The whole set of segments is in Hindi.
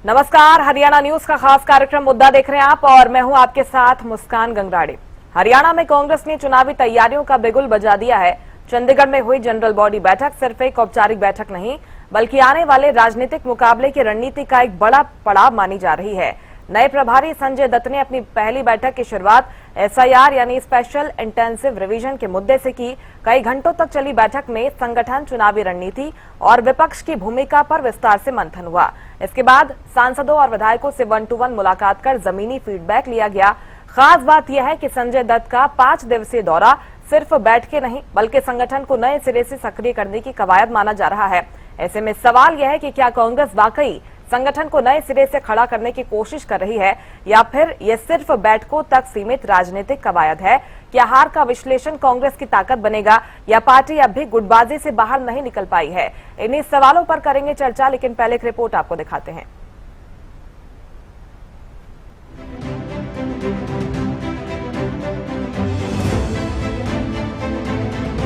नमस्कार, हरियाणा न्यूज का खास कार्यक्रम मुद्दा देख रहे हैं आप और मैं हूं आपके साथ मुस्कान गंगराड़े। हरियाणा में कांग्रेस ने चुनावी तैयारियों का बिगुल बजा दिया है। चंडीगढ़ में हुई जनरल बॉडी बैठक सिर्फ एक औपचारिक बैठक नहीं बल्कि आने वाले राजनीतिक मुकाबले की रणनीति का एक बड़ा पड़ाव मानी जा रही है। नए प्रभारी संजय दत्त ने अपनी पहली बैठक की शुरुआत एसआईआर यानी स्पेशल इंटेंसिव रिवीजन के मुद्दे से की। कई घंटों तक चली बैठक में संगठन, चुनावी रणनीति और विपक्ष की भूमिका पर विस्तार से मंथन हुआ। इसके बाद सांसदों और विधायकों से 1-to-1 मुलाकात कर जमीनी फीडबैक लिया गया। खास बात यह है कि संजय दत्त का 5 दिवसीय दौरा सिर्फ बैठ के नहीं बल्कि संगठन को नए सिरे से सक्रिय करने की कवायद माना जा रहा है। ऐसे में सवाल यह है कि क्या कांग्रेस वाकई संगठन को नए सिरे से खड़ा करने की कोशिश कर रही है या फिर यह सिर्फ बैठकों तक सीमित राजनीतिक कवायद है। क्या हार का विश्लेषण कांग्रेस की ताकत बनेगा या पार्टी अब भी गुटबाजी से बाहर नहीं निकल पाई है? इन्हीं सवालों पर करेंगे चर्चा, लेकिन पहले एक रिपोर्ट आपको दिखाते हैं।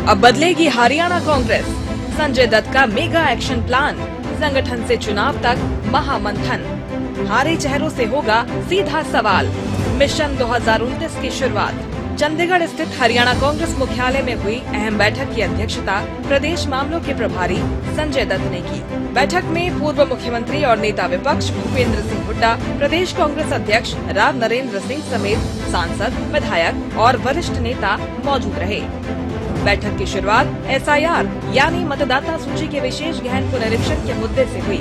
अब बदलेगी हरियाणा कांग्रेस, संजय दत्त का मेगा एक्शन प्लान, संगठन से चुनाव तक महामंथन, हारे चेहरों से होगा सीधा सवाल। मिशन 2029 की शुरुआत। चंडीगढ़ स्थित हरियाणा कांग्रेस मुख्यालय में हुई अहम बैठक की अध्यक्षता प्रदेश मामलों के प्रभारी संजय दत्त ने की। बैठक में पूर्व मुख्यमंत्री और नेता विपक्ष भूपेंद्र सिंह हुड्डा, प्रदेश कांग्रेस अध्यक्ष राव नरेंद्र सिंह समेत सांसद, विधायक और वरिष्ठ नेता मौजूद रहे। बैठक की शुरुआत एसआईआर यानी मतदाता सूची के विशेष गहन पुनरीक्षण के मुद्दे से हुई।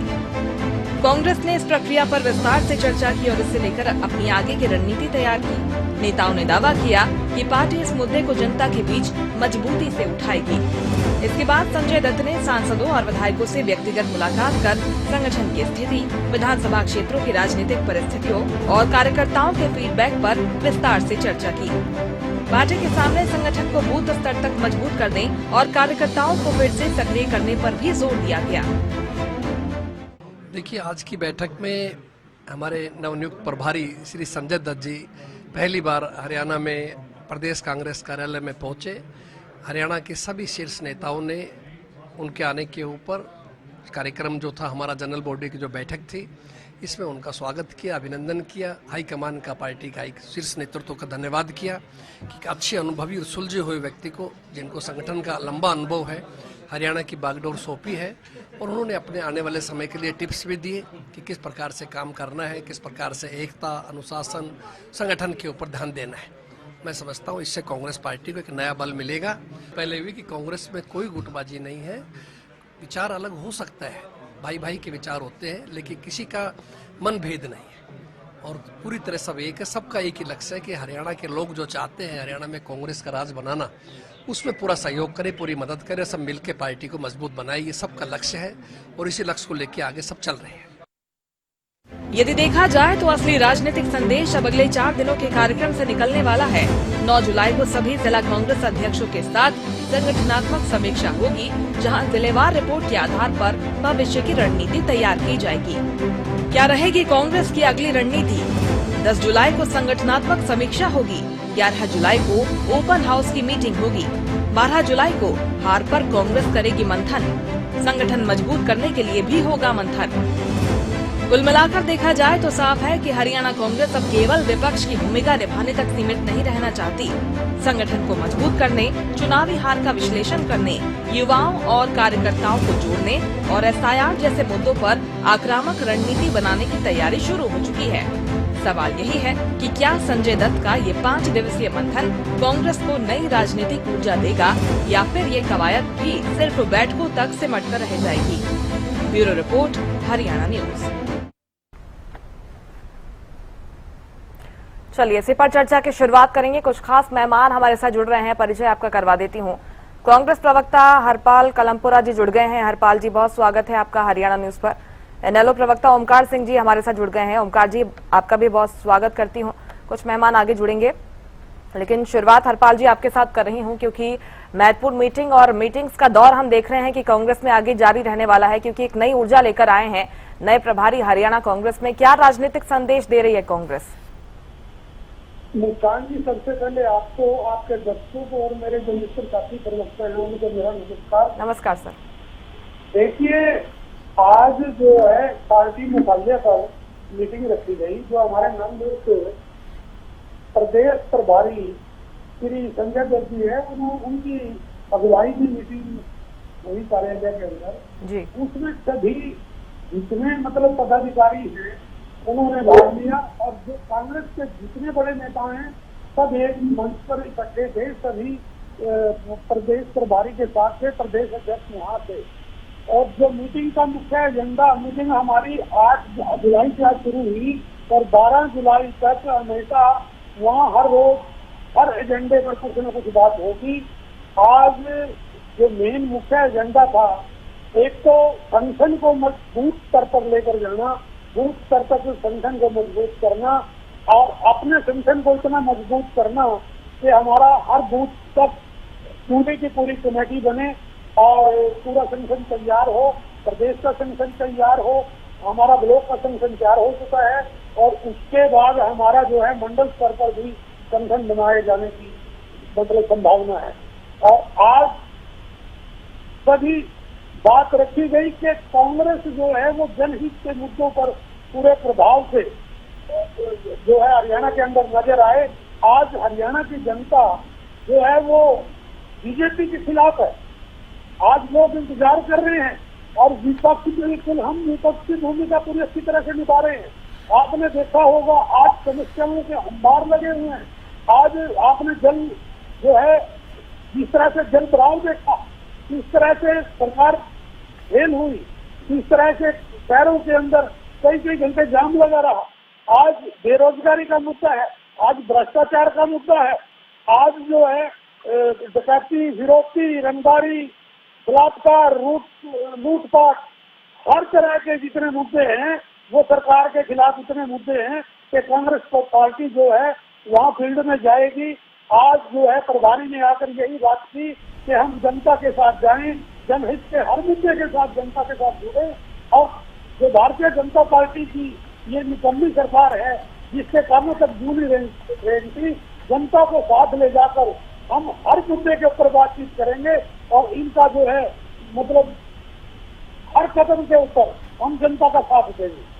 कांग्रेस ने इस प्रक्रिया पर विस्तार से चर्चा की और इसे लेकर अपनी आगे की रणनीति तैयार की। नेताओं ने दावा किया कि पार्टी इस मुद्दे को जनता के बीच मजबूती से उठाएगी। इसके बाद संजय दत्त ने सांसदों और विधायकों से व्यक्तिगत मुलाकात कर संगठन की स्थिति, विधानसभा क्षेत्रों की राजनीतिक परिस्थितियों और कार्यकर्ताओं के फीडबैक पर विस्तार से चर्चा की। पार्टी के सामने संगठन को बूथ स्तर तक मजबूत करने और कार्यकर्ताओं को फिर से सक्रिय करने पर भी जोर दिया गया। देखिए, आज की बैठक में हमारे नवनियुक्त प्रभारी श्री संजय दत्त जी पहली बार हरियाणा में प्रदेश कांग्रेस कार्यालय में पहुंचे। हरियाणा के सभी शीर्ष नेताओं ने उनके आने के ऊपर कार्यक्रम जो था, हमारा जनरल बॉडी की जो बैठक थी, इसमें उनका स्वागत किया, अभिनंदन किया। हाईकमान का, पार्टी का शीर्ष नेतृत्व का धन्यवाद किया कि अच्छे अनुभवी और सुलझे हुए व्यक्ति को, जिनको संगठन का लंबा अनुभव है, हरियाणा की बागडोर सौंपी है और उन्होंने अपने आने वाले समय के लिए टिप्स भी दिए कि किस प्रकार से काम करना है, किस प्रकार से एकता, अनुशासन, संगठन के ऊपर ध्यान देना है। मैं समझता हूँ इससे कांग्रेस पार्टी को एक नया बल मिलेगा। पहले भी कि कांग्रेस में कोई गुटबाजी नहीं है, विचार अलग हो सकता है, भाई भाई के विचार होते हैं, लेकिन किसी का मन भेद नहीं है और पूरी तरह सब एक है। सबका एक ही लक्ष्य है कि हरियाणा के लोग जो चाहते हैं हरियाणा में कांग्रेस का राज बनाना, उसमें पूरा सहयोग करे, पूरी मदद करे, सब मिलकर पार्टी को मजबूत बनाए। ये सबका लक्ष्य है और इसी लक्ष्य को लेकर आगे सब चल रहे हैं। यदि देखा जाए तो असली राजनीतिक संदेश अब अगले 4 दिनों के कार्यक्रम से निकलने वाला है। 9 जुलाई को सभी जिला कांग्रेस अध्यक्षों के साथ संगठनात्मक समीक्षा होगी, जहां जिलेवार रिपोर्ट के आधार पर भविष्य की रणनीति तैयार की जाएगी। क्या रहेगी कांग्रेस की अगली रणनीति? 10 जुलाई को संगठनात्मक समीक्षा होगी, 11 जुलाई को ओपन हाउस की मीटिंग होगी, 12 जुलाई को हार पर कांग्रेस करेगी मंथन, संगठन मजबूत करने के लिए भी होगा मंथन। कुल मिलाकर देखा जाए तो साफ है कि हरियाणा कांग्रेस अब केवल विपक्ष की भूमिका निभाने तक सीमित नहीं रहना चाहती। संगठन को मजबूत करने, चुनावी हार का विश्लेषण करने, युवाओं और कार्यकर्ताओं को जोड़ने और एसआईआर जैसे मुद्दों पर आक्रामक रणनीति बनाने की तैयारी शुरू हो चुकी है। सवाल यही है कि क्या संजय दत्त का ये 5 दिवसीय मंथन कांग्रेस को नई राजनीतिक ऊर्जा देगा या फिर ये कवायद भी सिर्फ बैठकों तक सिमट कर रह जाएगी? Bureau report, Haryana news. चलिए, इसी पर चर्चा की शुरुआत करेंगे। कुछ खास मेहमान हमारे साथ जुड़ रहे हैं, परिचय आपका करवा देती हूँ। कांग्रेस प्रवक्ता हरपाल कलमपुरा जी जुड़ गए हैं। हरपाल जी, बहुत स्वागत है आपका हरियाणा न्यूज पर। एनएलओ प्रवक्ता ओमकार सिंह जी हमारे साथ जुड़ गए हैं। ओमकार जी, आपका भी बहुत स्वागत करती हूँ। कुछ मेहमान आगे जुड़ेंगे, लेकिन शुरुआत हरपाल जी आपके साथ कर रही हूँ, क्योंकि महत्वपूर्ण मीटिंग और मीटिंग्स का दौर हम देख रहे हैं कि कांग्रेस में आगे जारी रहने वाला है, क्योंकि एक नई ऊर्जा लेकर आए हैं नए प्रभारी हरियाणा कांग्रेस में। क्या राजनीतिक संदेश दे रही है कांग्रेस? मुस्कान जी, सबसे पहले आपको, आपके दर्शकों को और मेरे जो मित्र साथी प्रवक्ता हैं उनको मेरा नमस्कार। नमस्कार सर। देखिए, आज जो है पार्टी मुख्यालय पर मीटिंग रखी गई जो हमारे नवनियुक्त प्रदेश प्रभारी श्री संजय दत्त जी है, उनकी अगुवाई की मीटिंग हुई कार्यालय के अंदर जी। उसमें सभी जितने मतलब पदाधिकारी हैं उन्होंने भाग लिया और जो कांग्रेस के जितने बड़े नेता हैं सब एक मंच पर इकट्ठे थे, सभी प्रदेश प्रभारी के साथ थे, प्रदेश अध्यक्ष यहाँ थे। और जो मीटिंग का मुख्य एजेंडा, मीटिंग हमारी 8 जुलाई से आज शुरू हुई और 12 जुलाई तक हमेशा वहाँ हर रोज हर एजेंडे पर कुछ न कुछ बात होगी। आज जो मेन मुख्य एजेंडा था, एक तो संगठन को मजबूत स्तर पर लेकर जाना, बूथ स्तर तक संगठन को मजबूत करना और अपने संगठन को इतना मजबूत करना कि हमारा हर बूथ तक पूरी की पूरी कमेटी बने और पूरा संगठन तैयार हो, प्रदेश का संगठन तैयार हो, हमारा ब्लॉक का संगठन तैयार हो चुका है और उसके बाद हमारा जो है मंडल स्तर पर भी संगठन बनाए जाने की मतलब संभावना है। और आज सभी बात रखी गई कि कांग्रेस जो है वो जनहित के मुद्दों पर पूरे प्रभाव से जो है हरियाणा के अंदर नजर आए। आज हरियाणा की जनता जो है वो बीजेपी के खिलाफ है। आज लोग इंतजार कर रहे हैं और विपक्ष बिल्कुल हम विपक्ष की भूमिका पूरी अच्छी तरह से निभा रहे हैं। आपने देखा होगा आज समस्याओं के अंबार लगे हुए हैं। आज आपने जल जो है जिस तरह से जल भराव देखा, किस तरह से सरकार फेल हुई, किस तरह से शहरों के अंदर कई कई घंटे जाम लगा रहा। आज बेरोजगारी का मुद्दा है, आज भ्रष्टाचार का मुद्दा है, आज जो है डकैती, फिरौती, रंगदारी, बलात्कार, लूटपाट, हर तरह के जितने मुद्दे हैं वो सरकार के खिलाफ इतने मुद्दे हैं कि कांग्रेस पार्टी जो है वहाँ फील्ड में जाएगी। आज जो है प्रभारी ने आकर यही बात की कि हम जनता के साथ जाएं, जनहित के हर मुद्दे के साथ जनता के साथ जुड़े और जो भारतीय जनता पार्टी की ये निकम्मी सरकार है जिसके कानों तक जूनी रहेगी, जनता को साथ ले जाकर हम हर मुद्दे के ऊपर बातचीत करेंगे और इनका जो है मतलब हर कदम के ऊपर हम जनता का साथ देंगे।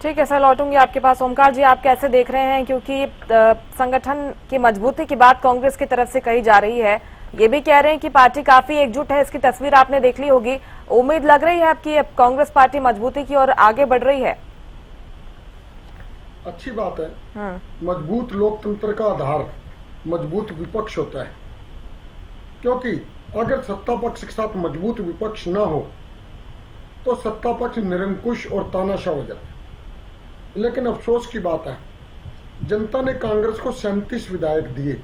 ठीक है सर, लौटूंगी आपके पास। ओमकार जी, आप कैसे देख रहे हैं, क्योंकि संगठन की मजबूती की बात कांग्रेस की तरफ से कही जा रही है, ये भी कह रहे हैं कि पार्टी काफी एकजुट है, इसकी तस्वीर आपने देख ली होगी। उम्मीद लग रही है आपकी अब कांग्रेस पार्टी मजबूती की ओर आगे बढ़ रही है? अच्छी बात है। मजबूत लोकतंत्र का आधार मजबूत विपक्ष होता है, क्योंकि अगर सत्ता पक्ष के साथ मजबूत विपक्ष ना हो तो सत्ता पक्ष निरंकुश और तानाशाह हो जाता है। लेकिन अफसोस की बात है, जनता ने कांग्रेस को 37 विधायक दिए,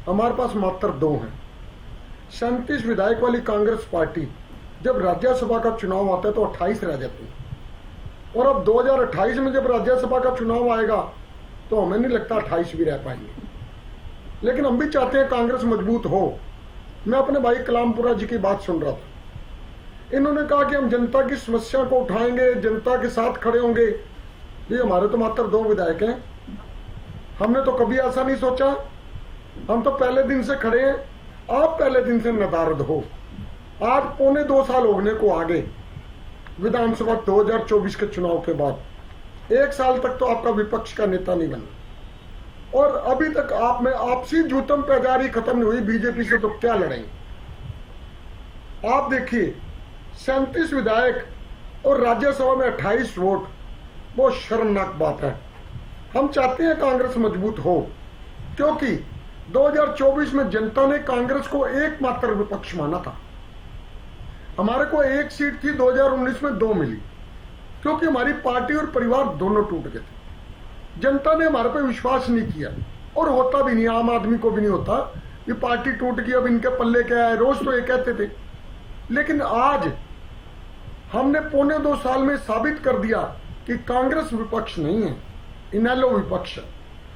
हमारे पास मात्र 2 हैं। 37 विधायक वाली कांग्रेस पार्टी जब राज्यसभा का चुनाव आता है तो 28 रह जाती है, और अब 2028 में जब राज्यसभा का चुनाव आएगा तो हमें नहीं लगता 28 भी रह पाएंगे। लेकिन हम भी चाहते हैं कांग्रेस मजबूत हो। मैं अपने भाई कलामपुरा जी की बात सुन रहा था, इन्होंने कहा कि हम जनता की समस्या को उठाएंगे, जनता के साथ खड़े होंगे। ये हमारे तो मात्र 2 विधायक हैं, हमने तो कभी ऐसा नहीं सोचा। हम तो पहले दिन से खड़े हैं, आप पहले दिन से नदारद हो। आज पौने 2 साल होने को आगे विधानसभा 2024 के चुनाव के बाद 1 साल तक तो आपका विपक्ष का नेता नहीं बना और अभी तक आप में आपसी जूतम पैजारी खत्म नहीं हुई। बीजेपी से तो क्या लड़ेंगे? आप देखिए 37 विधायक और राज्यसभा में 28 वोट, बहुत शर्मनाक बात है। हम चाहते हैं कांग्रेस मजबूत हो, क्योंकि 2024 में जनता ने कांग्रेस को एकमात्र विपक्ष माना था। हमारे को 1 सीट थी, 2019 में 2 मिली, क्योंकि हमारी पार्टी और परिवार दोनों टूट गए थे। जनता ने हमारे पे विश्वास नहीं किया और होता भी नहीं, आम आदमी को भी नहीं होता। ये पार्टी टूट गई, अब इनके पल्ले क्या है, रोज तो ये कहते थे। लेकिन आज हमने पौने 2 साल में साबित कर दिया कि कांग्रेस विपक्ष नहीं है, इनेलो विपक्ष है।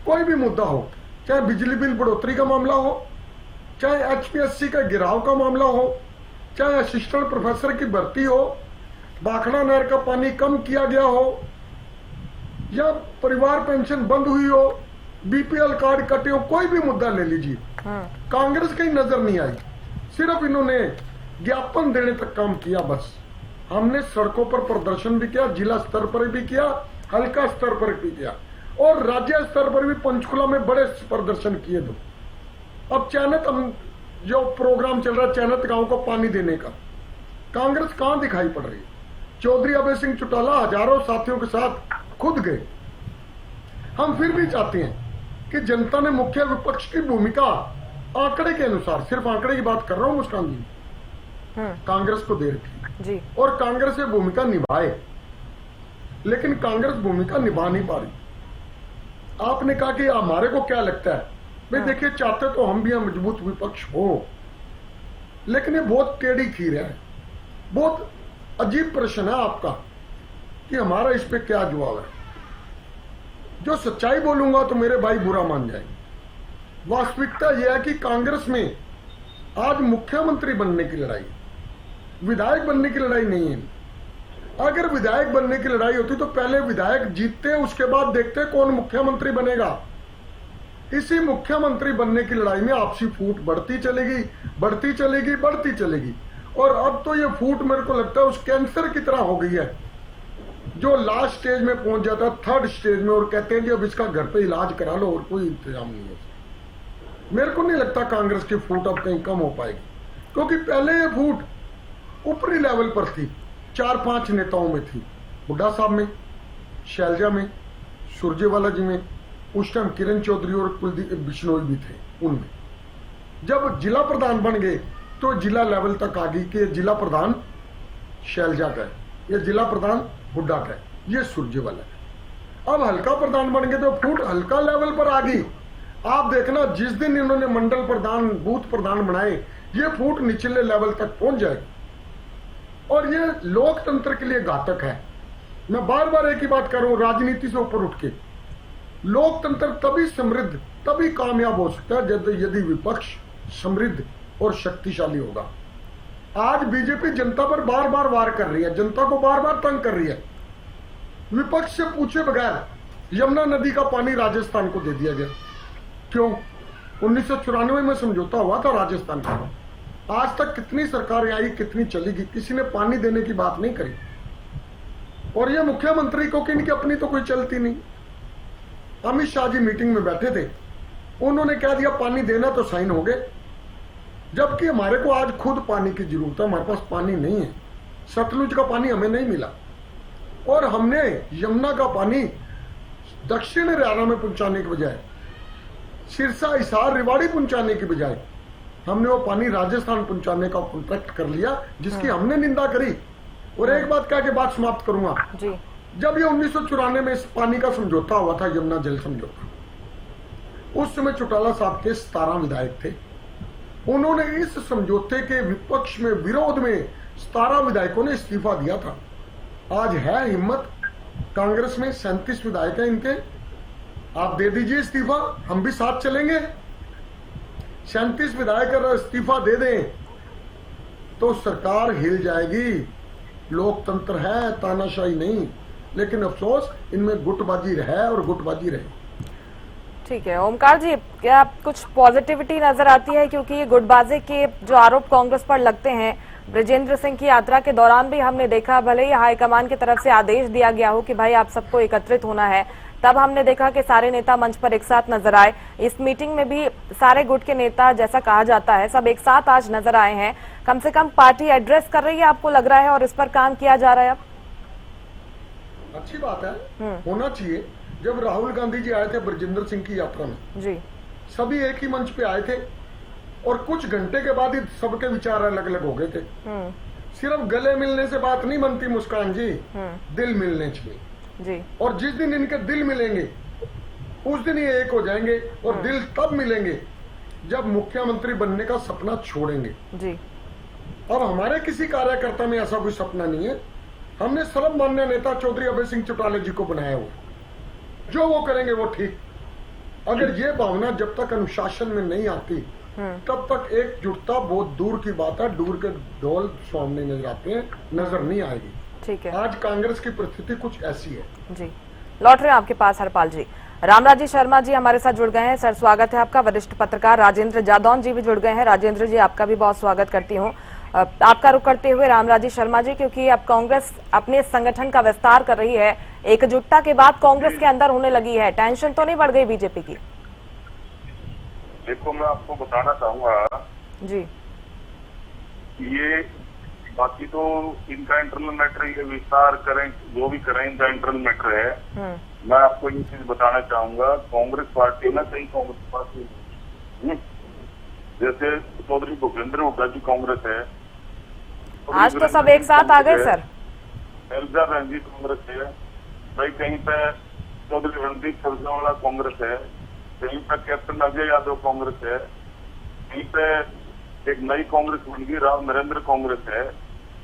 कोई भी मुद्दा हो, चाहे बिजली बिल बढ़ोतरी का मामला हो, चाहे HPSC का गिराव का मामला हो, चाहे असिस्टेंट प्रोफेसर की भर्ती हो, भाखड़ा नहर का पानी कम किया गया हो, या परिवार पेंशन बंद हुई हो, BPL कार्ड कटे हो, कोई भी मुद्दा ले लीजिए, कांग्रेस कहीं नजर नहीं आई। सिर्फ इन्होंने ज्ञापन देने तक काम किया। बस हमने सड़कों पर प्रदर्शन भी किया, जिला स्तर पर भी किया हल्का स्तर पर भी किया और राज्य स्तर पर भी पंचकुला में बड़े प्रदर्शन किए दो। अब चयनित जो प्रोग्राम चल रहा है चयनित गांव को पानी देने का, कांग्रेस कहां दिखाई पड़ रही है? चौधरी अभय सिंह चौटाला हजारों साथियों के साथ खुद गए। हम फिर भी चाहते हैं कि जनता ने मुख्य विपक्ष की भूमिका आंकड़े के अनुसार, सिर्फ आंकड़े की बात कर रहा हूं मुस्कान जी, कांग्रेस को दे रखी जी। और कांग्रेस ये भूमिका निभाए, लेकिन कांग्रेस भूमिका निभा नहीं पा रही। आपने कहा कि हमारे को क्या लगता है, भाई देखिए चाहते तो हम भी मजबूत विपक्ष हो, लेकिन ये बहुत टेढ़ी खीर है। बहुत अजीब प्रश्न है आपका कि हमारा इस पे क्या जवाब है। जो सच्चाई बोलूंगा तो मेरे भाई बुरा मान जाएंगे। वास्तविकता यह है कि कांग्रेस में आज मुख्यमंत्री बनने की लड़ाई, विधायक बनने की लड़ाई नहीं है। अगर विधायक बनने की लड़ाई होती तो पहले विधायक जीतते, उसके बाद देखते कौन मुख्यमंत्री बनेगा। इसी मुख्यमंत्री बनने की लड़ाई में आपसी फूट बढ़ती चलेगी, बढ़ती चलेगी, बढ़ती चलेगी। और अब तो ये फूट मेरे को लगता है उस कैंसर की तरह हो गई है जो लास्ट स्टेज में पहुंच जाता है, थर्ड स्टेज में, और कहते हैं कि अब इसका घर पे इलाज करा लो और कोई इंतजाम नहीं है। मेरे को नहीं लगता कांग्रेस की फूट अब कहीं कम हो पाएगी, क्योंकि पहले ये फूट ऊपरी लेवल पर थी, 4-5 नेताओं में थी, बुड्ढा साहब में, शैलजा में, सुरजेवाला जी में, उस टाइम किरण चौधरी और कुलदीप बिश्नोई भी थे उनमें। जब जिला प्रधान बन गए तो जिला लेवल तक आ गई कि जिला प्रधान शैलजा का है, ये जिला प्रधान बुड्ढा का है, ये सुरजेवाला है। अब हल्का प्रधान बन गए तो फूट हल्का लेवल पर आ गई। आप देखना जिस दिन इन्होंने मंडल प्रधान, बूथ प्रधान बनाए, ये फूट निचले लेवल तक पहुंच जाएगी और ये लोकतंत्र के लिए घातक है। मैं बार बार एक ही बात कर रहा हूं, राजनीति से ऊपर उठ के, लोकतंत्र तभी समृद्ध, तभी कामयाब हो सकता है यदि विपक्ष समृद्ध और शक्तिशाली होगा। आज बीजेपी जनता पर बार बार वार कर रही है, जनता को बार बार तंग कर रही है। विपक्ष से पूछे बगैर यमुना नदी का पानी राजस्थान को दे दिया गया। क्यों? 1994 में समझौता हुआ था राजस्थान का। आज तक कितनी सरकारें आई, कितनी चली गई, किसी ने पानी देने की बात नहीं करी। और ये मुख्यमंत्री को कि इनकी अपनी तो कोई चलती नहीं। अमित शाह जी मीटिंग में बैठे थे, उन्होंने कह दिया पानी देना तो साइन हो गए, जबकि हमारे को आज खुद पानी की जरूरत है। हमारे पास पानी नहीं है, सतलुज का पानी हमें नहीं मिला और हमने यमुना का पानी दक्षिण हरियाणा में पहुंचाने के बजाय, सिरसा, हिसार, रेवाड़ी पहुंचाने के बजाय हमने वो पानी राजस्थान पहुंचाने का कॉन्ट्रैक्ट कर लिया, जिसकी हमने निंदा करी। और एक बात कह के बात समाप्त करूंगा जी। जब ये 1994 में इस पानी का समझौता हुआ था, यमुना जल समझौता, उस समय चौटाला साहब के 17 विधायक थे। उन्होंने इस समझौते के विपक्ष में, विरोध में 17 विधायकों ने इस्तीफा दिया था। आज है हिम्मत कांग्रेस में 37 विधायक हैं इनके, आप दे दीजिए इस्तीफा, हम भी साथ चलेंगे। 37 विधायक अगर इस्तीफा दे दें तो सरकार हिल जाएगी। लोकतंत्र है, तानाशाही नहीं। लेकिन अफसोस इनमें गुटबाजी है और गुटबाजी रहे। ठीक है ओमकार जी, क्या कुछ पॉजिटिविटी नजर आती है? क्योंकि ये गुटबाजी के जो आरोप कांग्रेस पर लगते हैं, ब्रजेंद्र सिंह की यात्रा के दौरान भी हमने देखा, भले ही हाईकमान की तरफ से आदेश दिया गया हो कि भाई आप सबको एकत्रित होना है, तब हमने देखा कि सारे नेता मंच पर एक साथ नजर आए। इस मीटिंग में भी सारे गुट के नेता, जैसा कहा जाता है, सब एक साथ आज नजर आए हैं। कम से कम पार्टी एड्रेस कर रही है, आपको लग रहा है, और इस पर काम किया जा रहा है। अब अच्छी बात है, होना चाहिए। जब राहुल गांधी जी आए थे ब्रजेंद्र सिंह की यात्रा में जी, सभी एक ही मंच पे आए थे और कुछ घंटे के बाद ही सबके विचार अलग अलग हो गए थे। सिर्फ गले मिलने से बात नहीं बनती मुस्कान जी, दिल मिलने चाहिए जी। और जिस दिन इनके दिल मिलेंगे उस दिन ये एक हो जाएंगे। और दिल तब मिलेंगे जब मुख्यमंत्री बनने का सपना छोड़ेंगे जी। अब हमारे किसी कार्यकर्ता में ऐसा कोई सपना नहीं है। हमने सर्वमान्य नेता चौधरी अभय सिंह चौटाला जी को बनाया हुआ, जो वो करेंगे वो ठीक। अगर ये भावना जब तक अनुशासन में नहीं आती तब तक एकजुटता बहुत दूर की बात है। दूर के ढोल सामने नजर आते हैं, नजर नहीं आएगी। ठीक है, आज कांग्रेस की परिस्थिति कुछ ऐसी है जी। लौट रहे हैं आपके पास हरपाल जी। रामराज जी शर्मा जी हमारे साथ जुड़ गए हैं। सर स्वागत है आपका। वरिष्ठ पत्रकार राजेंद्र जादौन जी भी जुड़ गए हैं। राजेंद्र जी आपका भी बहुत स्वागत करती हूँ। आपका रुख करते हुए रामराजी शर्मा जी, क्योंकि अब कांग्रेस अपने संगठन का विस्तार कर रही है, एकजुटता के बाद कांग्रेस के अंदर होने लगी है, टेंशन तो नहीं बढ़ गई बीजेपी की? देखो, मैं आपको बताना चाहूंगा जी, ये बाकी तो इनका इंटरनल मैटर, ये विस्तार करें जो भी करें, इनका इंटरनल मैटर है। मैं आपको ये चीज बताना चाहूंगा, कांग्रेस पार्टी में कई कांग्रेस पार्टी जैसे चौधरी भूपेंद्र हुड्डा जी कांग्रेस है, आज तो सब एक साथ आ गए सर। एल्जा जी कांग्रेस है भाई, कहीं पे चौधरी रणदीप सुरजेवाला कांग्रेस है, कहीं पे कैप्टन अजय यादव कांग्रेस है, कहीं पे एक नई कांग्रेस बन गई राव नरेंद्र कांग्रेस है।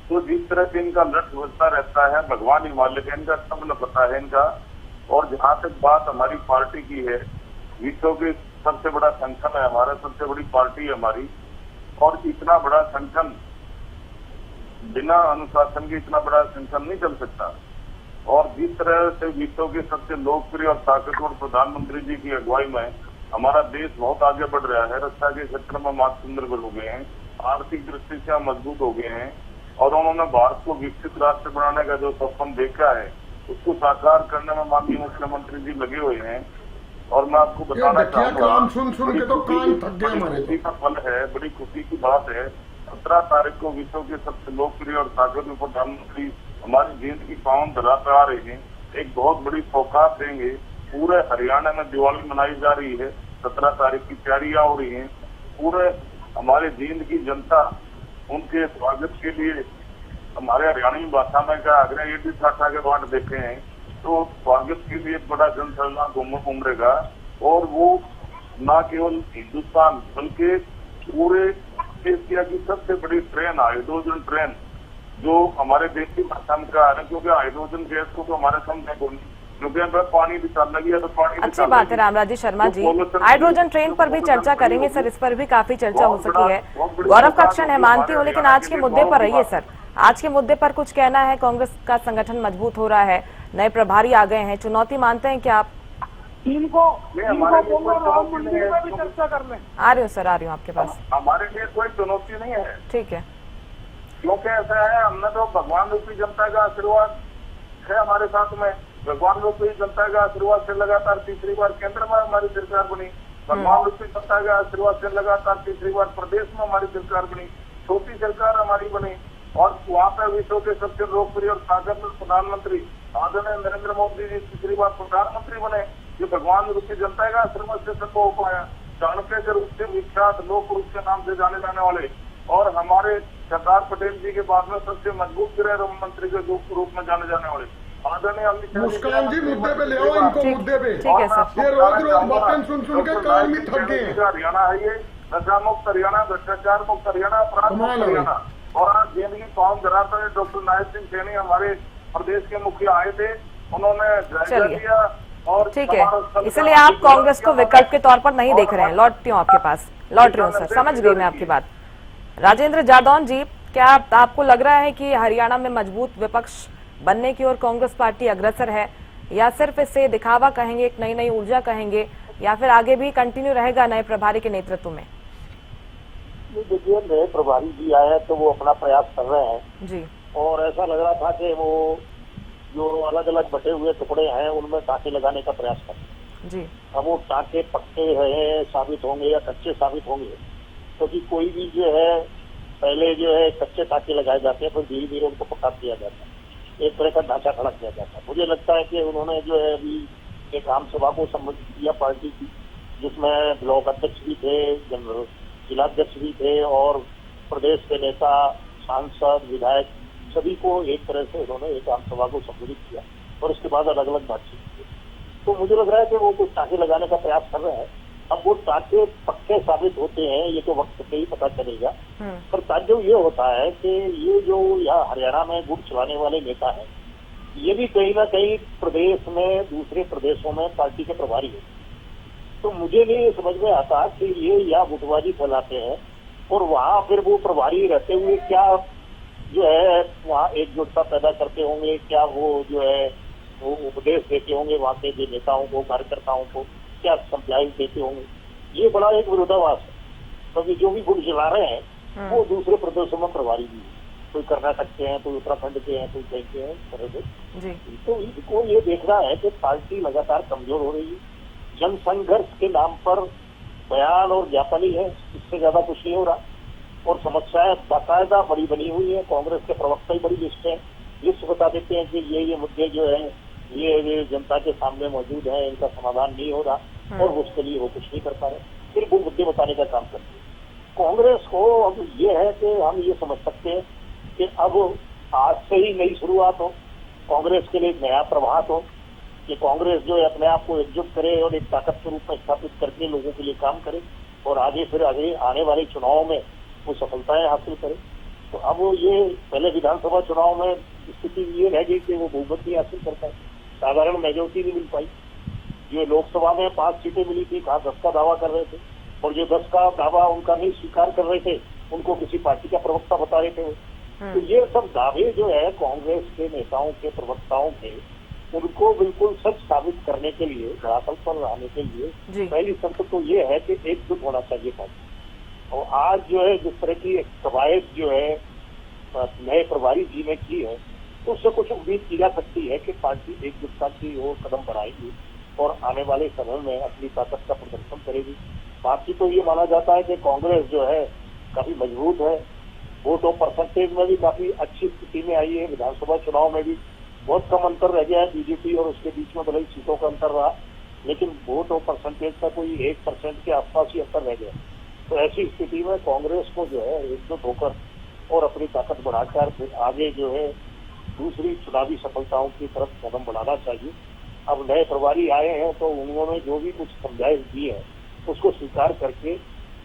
तो जिस तरह से इनका लट बदलता रहता है, भगवान ही मालिक है इनका, सब पता है इनका। और जहां तक बात हमारी पार्टी की है, विश्व की सबसे बड़ा संगठन है हमारा, सबसे बड़ी पार्टी है हमारी, और इतना बड़ा संगठन बिना अनुशासन के इतना बड़ा संगठन नहीं चल सकता। और जिस तरह से विश्व के सबसे लोकप्रिय और ताकतवर प्रधानमंत्री जी की अगुवाई में हमारा देश बहुत आगे बढ़ रहा है, रक्षा के क्षेत्र में आत्मनिर्भर हो गए हैं, आर्थिक दृष्टि से हम मजबूत हो गए हैं, और उन्होंने भारत को विकसित राष्ट्र बनाने का जो सपन देखा है उसको साकार करने में माननीय मुख्यमंत्री जी लगे हुए हैं। और मैं आपको बताना चाहूंगा, सुन के तो कान थक गए हमारे। खुशी का पल है, बड़ी खुशी की बात है, 17 तारीख को विश्व के सबसे लोकप्रिय और ताकतवर प्रधानमंत्री हमारी जिंदगी पावन धरा पे आ रहे हैं, एक बहुत बड़ी सौगात देंगे। पूरे हरियाणा में दिवाली मनाई जा रही है, 17 तारीख की तैयारियां हो रही हैं, पूरे हमारे जींद की जनता उनके स्वागत के लिए हमारे हरियाणवी भाषा में क्या आग्रह ये भी साठा के बाट देखे हैं, तो स्वागत के लिए बड़ा जनसरला उमड़ेगा। और वो न केवल हिंदुस्तान बल्कि पूरे एशिया की सबसे बड़ी ट्रेन, हाइड्रोजन ट्रेन, जो हमारे देश की भाषा में कहा है, क्योंकि हाइड्रोजन गैस को तो हमारे समझे को नहीं, क्योंकि अगर पानी भी चल लगी है तो पानी अच्छी बात है रामराजी शर्मा जी। हाइड्रोजन ट्रेन पर भी चर्चा करेंगे सर, इस पर भी काफी चर्चा हो सकी है। गौरव का क्षण है, मानती हूँ, लेकिन आज के मुद्दे पर रहिए सर। आज के मुद्दे पर कुछ कहना है, कांग्रेस का संगठन मजबूत हो रहा है, नए प्रभारी आ गए हैं, चुनौती मानते हैं क्या आप? इनको बोलो राम मंदिर में भी चर्चा कर लें। आ रही हूँ सर, आ रही हूँ आपके पास। हमारे लिए कोई चुनौती नहीं है, ठीक है, क्योंकि ऐसा है, हमने तो भगवान रूपी जनता का आशीर्वाद है हमारे साथ में। भगवान रूपी जनता का आशीर्वाद से लगातार तीसरी बार केंद्र में हमारी सरकार बनी, भगवान रूपी जनता का आशीर्वाद से लगातार तीसरी बार प्रदेश में हमारी सरकार बनी, छोटी सरकार हमारी बनी, और वहाँ पे विश्व के सबसे लोकप्रिय और ताकतवर प्रधानमंत्री आदरणीय नरेंद्र मोदी जी तीसरी बार प्रधानमंत्री बने। ये भगवान रूपी जनता का आशीर्वाद से संभव हो पाया। चाणक्य के रूप से विख्यात लोक रूप के नाम से जाने जाने वाले और हमारे सरदार पटेल जी के बाद में सबसे मजबूत गृह मंत्री के रूप में जाने जाने वाले आदरणीय अमित शाह मुस्कान जी, मुद्दे पे ले आओ इनको, मुद्दे पे। ठीक है सर। ये रोज बातें सुन के कान में थक गए हैं। हरियाणा है ये, नशा मुक्त हरियाणा, भ्रष्टाचार मुक्त हरियाणा, अपराध मुक्त हरियाणा। और आज जिंदगी पावन धराते हुए डॉक्टर नायब सिंह सैनी हमारे प्रदेश के मुखिया आए थे, उन्होंने जायजा लिया। और ठीक है, इसलिए आप कांग्रेस को विकल्प के तौर पर नहीं देख रहे हैं। लौटती हूँ आपके पास, लौट रही हूँ सर, समझ गई मैं आपकी बात। राजेंद्र जादौन जी, क्या आपको लग रहा है कि हरियाणा में मजबूत विपक्ष बनने की ओर कांग्रेस पार्टी अग्रसर है, या सिर्फ इसे दिखावा कहेंगे, एक नई नई ऊर्जा कहेंगे, या फिर आगे भी कंटिन्यू रहेगा नए प्रभारी के नेतृत्व में? देखिए, नए प्रभारी जी आए हैं तो वो अपना प्रयास कर रहे हैं जी, और ऐसा लग रहा था कि वो जो अलग अलग बटे हुए टुकड़े हैं उनमें टाँके लगाने का प्रयास कर रहे हैं जी। अब वो टाँके पक्के हैं साबित होंगे या कच्चे साबित होंगे, क्योंकि कोई भी जो है पहले जो है कच्चे टाँके लगाए जाते हैं, फिर धीरे धीरे उनको पक्का किया जाता है, एक तरह का ढांचा खड़ा किया जाता है। मुझे लगता है कि उन्होंने जो है अभी एक आम सभा को संबोधित किया पार्टी की, जिसमें ब्लॉक अध्यक्ष भी थे, जिलाध्यक्ष भी थे, और प्रदेश के नेता, सांसद, विधायक सभी को एक तरह से उन्होंने एक आम सभा को संबोधित किया और उसके बाद अलग अलग बातचीत की। तो मुझे लग रहा है कि वो कुछ टाँके लगाने का प्रयास कर रहे हैं। अब वो टाँके पक्के साबित होते हैं ये तो वक्त पे ही पता चलेगा, पर ताज्जुब ये होता है कि ये जो यहाँ हरियाणा में गुट चलाने वाले नेता हैं, ये भी कहीं ना कहीं प्रदेश में दूसरे प्रदेशों में पार्टी के प्रभारी है। तो मुझे नहीं समझ में आता कि ये यहाँ गुटबाजी फैलाते हैं और वहाँ फिर वो प्रभारी रहते हुए क्या जो है वहाँ एकजुटता पैदा करते होंगे, क्या वो जो है वो उपदेश देते होंगे वहाँ के जो नेताओं को, कार्यकर्ताओं को क्या समझाइश देते होंगे। ये बड़ा एक विरोधाभास है, क्योंकि जो भी गुट चला रहे हैं वो दूसरे प्रदेशों में प्रभारी भी है। कोई कर्नाटक के हैं, कोई उत्तराखंड के हैं, कोई कहीं के हैं, तरह से। जी तो इसको ये देखना है कि पार्टी लगातार कमजोर हो रही है। जनसंघर्ष के नाम पर बयान और ज्ञापन ही है, इससे ज्यादा कुछ नहीं हो रहा। और समस्याएं बाकायदा बड़ी बनी हुई है। कांग्रेस के प्रवक्ता ही बड़ी लिस्ट बता देते हैं कि ये मुद्दे जो है ये जनता के सामने मौजूद है, इनका समाधान नहीं हो रहा और उसके लिए वो कुछ नहीं कर पा रहे, फिर वो मुद्दे बताने का काम करते हैं। कांग्रेस को अब ये है कि हम ये समझ सकते हैं कि अब आज से ही नई शुरुआत हो, कांग्रेस के लिए एक नया प्रभात हो कि कांग्रेस जो है अपने आप को एकजुट करे और एक ताकत के रूप में स्थापित करके लोगों के लिए काम करे और आगे आने वाले चुनावों में वो सफलताएं हासिल करे। तो अब ये पहले विधानसभा चुनाव में स्थिति ये रह गई कि वो बहुमत नहीं हासिल कर पाए, साधारण मेजोरिटी नहीं मिल पाई। जो लोकसभा में 5 सीटें मिली थी, कहा 10 का दावा कर रहे थे और जो 10 का दावा उनका नहीं स्वीकार कर रहे थे उनको किसी पार्टी का प्रवक्ता बता रहे थे। तो ये सब दावे जो है कांग्रेस के नेताओं के प्रवक्ताओं के, उनको बिल्कुल सच साबित करने के लिए, धरातल पर लाने के लिए पहली शर्त तो ये है कि एकजुट होना चाहिए पार्टी। और आज जो है जिस तरह की कवायद जो है नए प्रभारी जी ने की है, तो उससे कुछ उम्मीद की जा सकती है कि पार्टी एकजुटता की ओर कदम बढ़ाएगी और आने वाले समय में अपनी ताकत का प्रदर्शन करेगी। बाकी तो ये माना जाता है कि कांग्रेस जो है काफी मजबूत है, वोट और परसेंटेज में भी काफी अच्छी स्थिति में आई है। विधानसभा चुनाव में भी बहुत कम अंतर रह गया है बीजेपी और उसके बीच में, भले ही सीटों का अंतर रहा, लेकिन वोट और परसेंटेज का कोई 1% के आसपास ही अंतर रह गया। तो ऐसी स्थिति में कांग्रेस को जो है एकजुट होकर और अपनी ताकत बढ़ाकर फिर आगे जो है दूसरी चुनावी सफलताओं की तरफ कदम बढ़ाना चाहिए। अब नए प्रभारी आए हैं तो उन्होंने जो भी कुछ समझाइश दी है उसको स्वीकार करके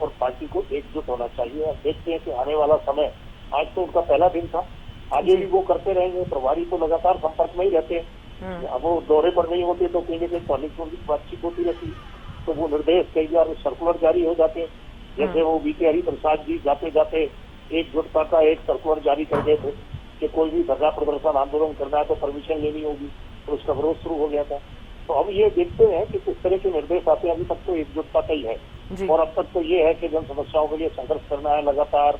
और पार्टी को एकजुट होना चाहिए। अब देखते हैं कि आने वाला समय, आज तो उनका पहला दिन था, आगे भी वो करते रहेंगे। प्रभारी तो लगातार संपर्क में ही रहते हैं, अब वो दौरे पर नहीं होते तो कहीं न कहीं टेलीफोनिक बातचीत होती रहती, तो वो निर्देश कई बार सर्कुलर जारी हो जाते हैं। जैसे वो बीते हरिप्रसाद जी जाते जाते एकजुटता का एक सर्कुलर जारी कर गए थे कि कोई भी धरना प्रदर्शन आंदोलन करना है तो परमिशन लेनी होगी, तो उसका विरोध शुरू हो गया था। तो अब ये देखते हैं कि किस तरह के निर्देश आते हैं। अभी तक तो एकजुटता का ही है और अब तक तो ये है कि जन समस्याओं के लिए संघर्ष करना है लगातार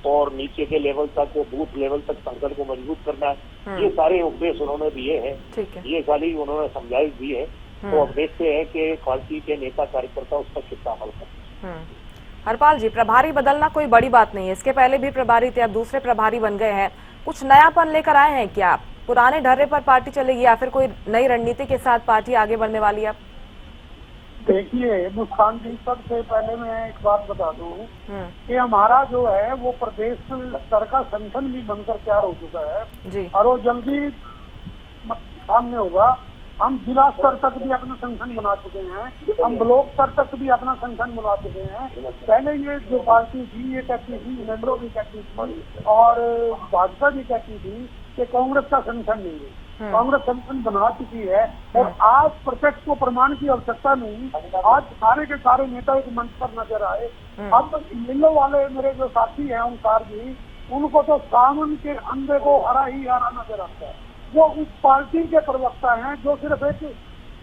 और नीचे के लेवल तक, बूथ लेवल तक संगठन को मजबूत करना है। ये सारे उपदेश उन्होंने दिए हैं, ये सारी उन्होंने समझाइश दी है। तो अब देखते हैं कि पार्टी के नेता कार्यकर्ता उस पर कितना अमल करते हैं। हरपाल जी, प्रभारी बदलना कोई बड़ी बात नहीं है, इसके पहले भी प्रभारी थे, अब दूसरे प्रभारी बन गए हैं, कुछ नयापन लेकर आए हैं क्या? पुराने ढर्रे पर पार्टी चलेगी या फिर कोई नई रणनीति के साथ पार्टी आगे बढ़ने वाली है? देखिए मुस्कान जी, सबसे पहले मैं एक बात बता दूं कि हमारा जो है वो प्रदेश स्तर का संगठन भी बनकर तैयार हो चुका है जी। और वो जल्दी सामने होगा। हम जिला स्तर तक भी अपना संगठन बना चुके हैं, हम ब्लॉक स्तर तक भी अपना संगठन बना चुके हैं। पहले ये जो पार्टी थी ये कहती थी, नेम्रो भी कहती थी और भाजपा भी कहती थी कि कांग्रेस का संगठन नहीं है। कांग्रेस संगठन बना चुकी है और आज प्रत्यक्ष को प्रमाण की आवश्यकता नहीं, आज सारे के सारे नेता एक मंच पर नजर आए। अब मिलो वाले मेरे जो साथी हैं ओंकार जी, उनको तो सावन के अंधे को हरा ही हरा नजर आता है। वो उस पार्टी के प्रवक्ता हैं जो सिर्फ एक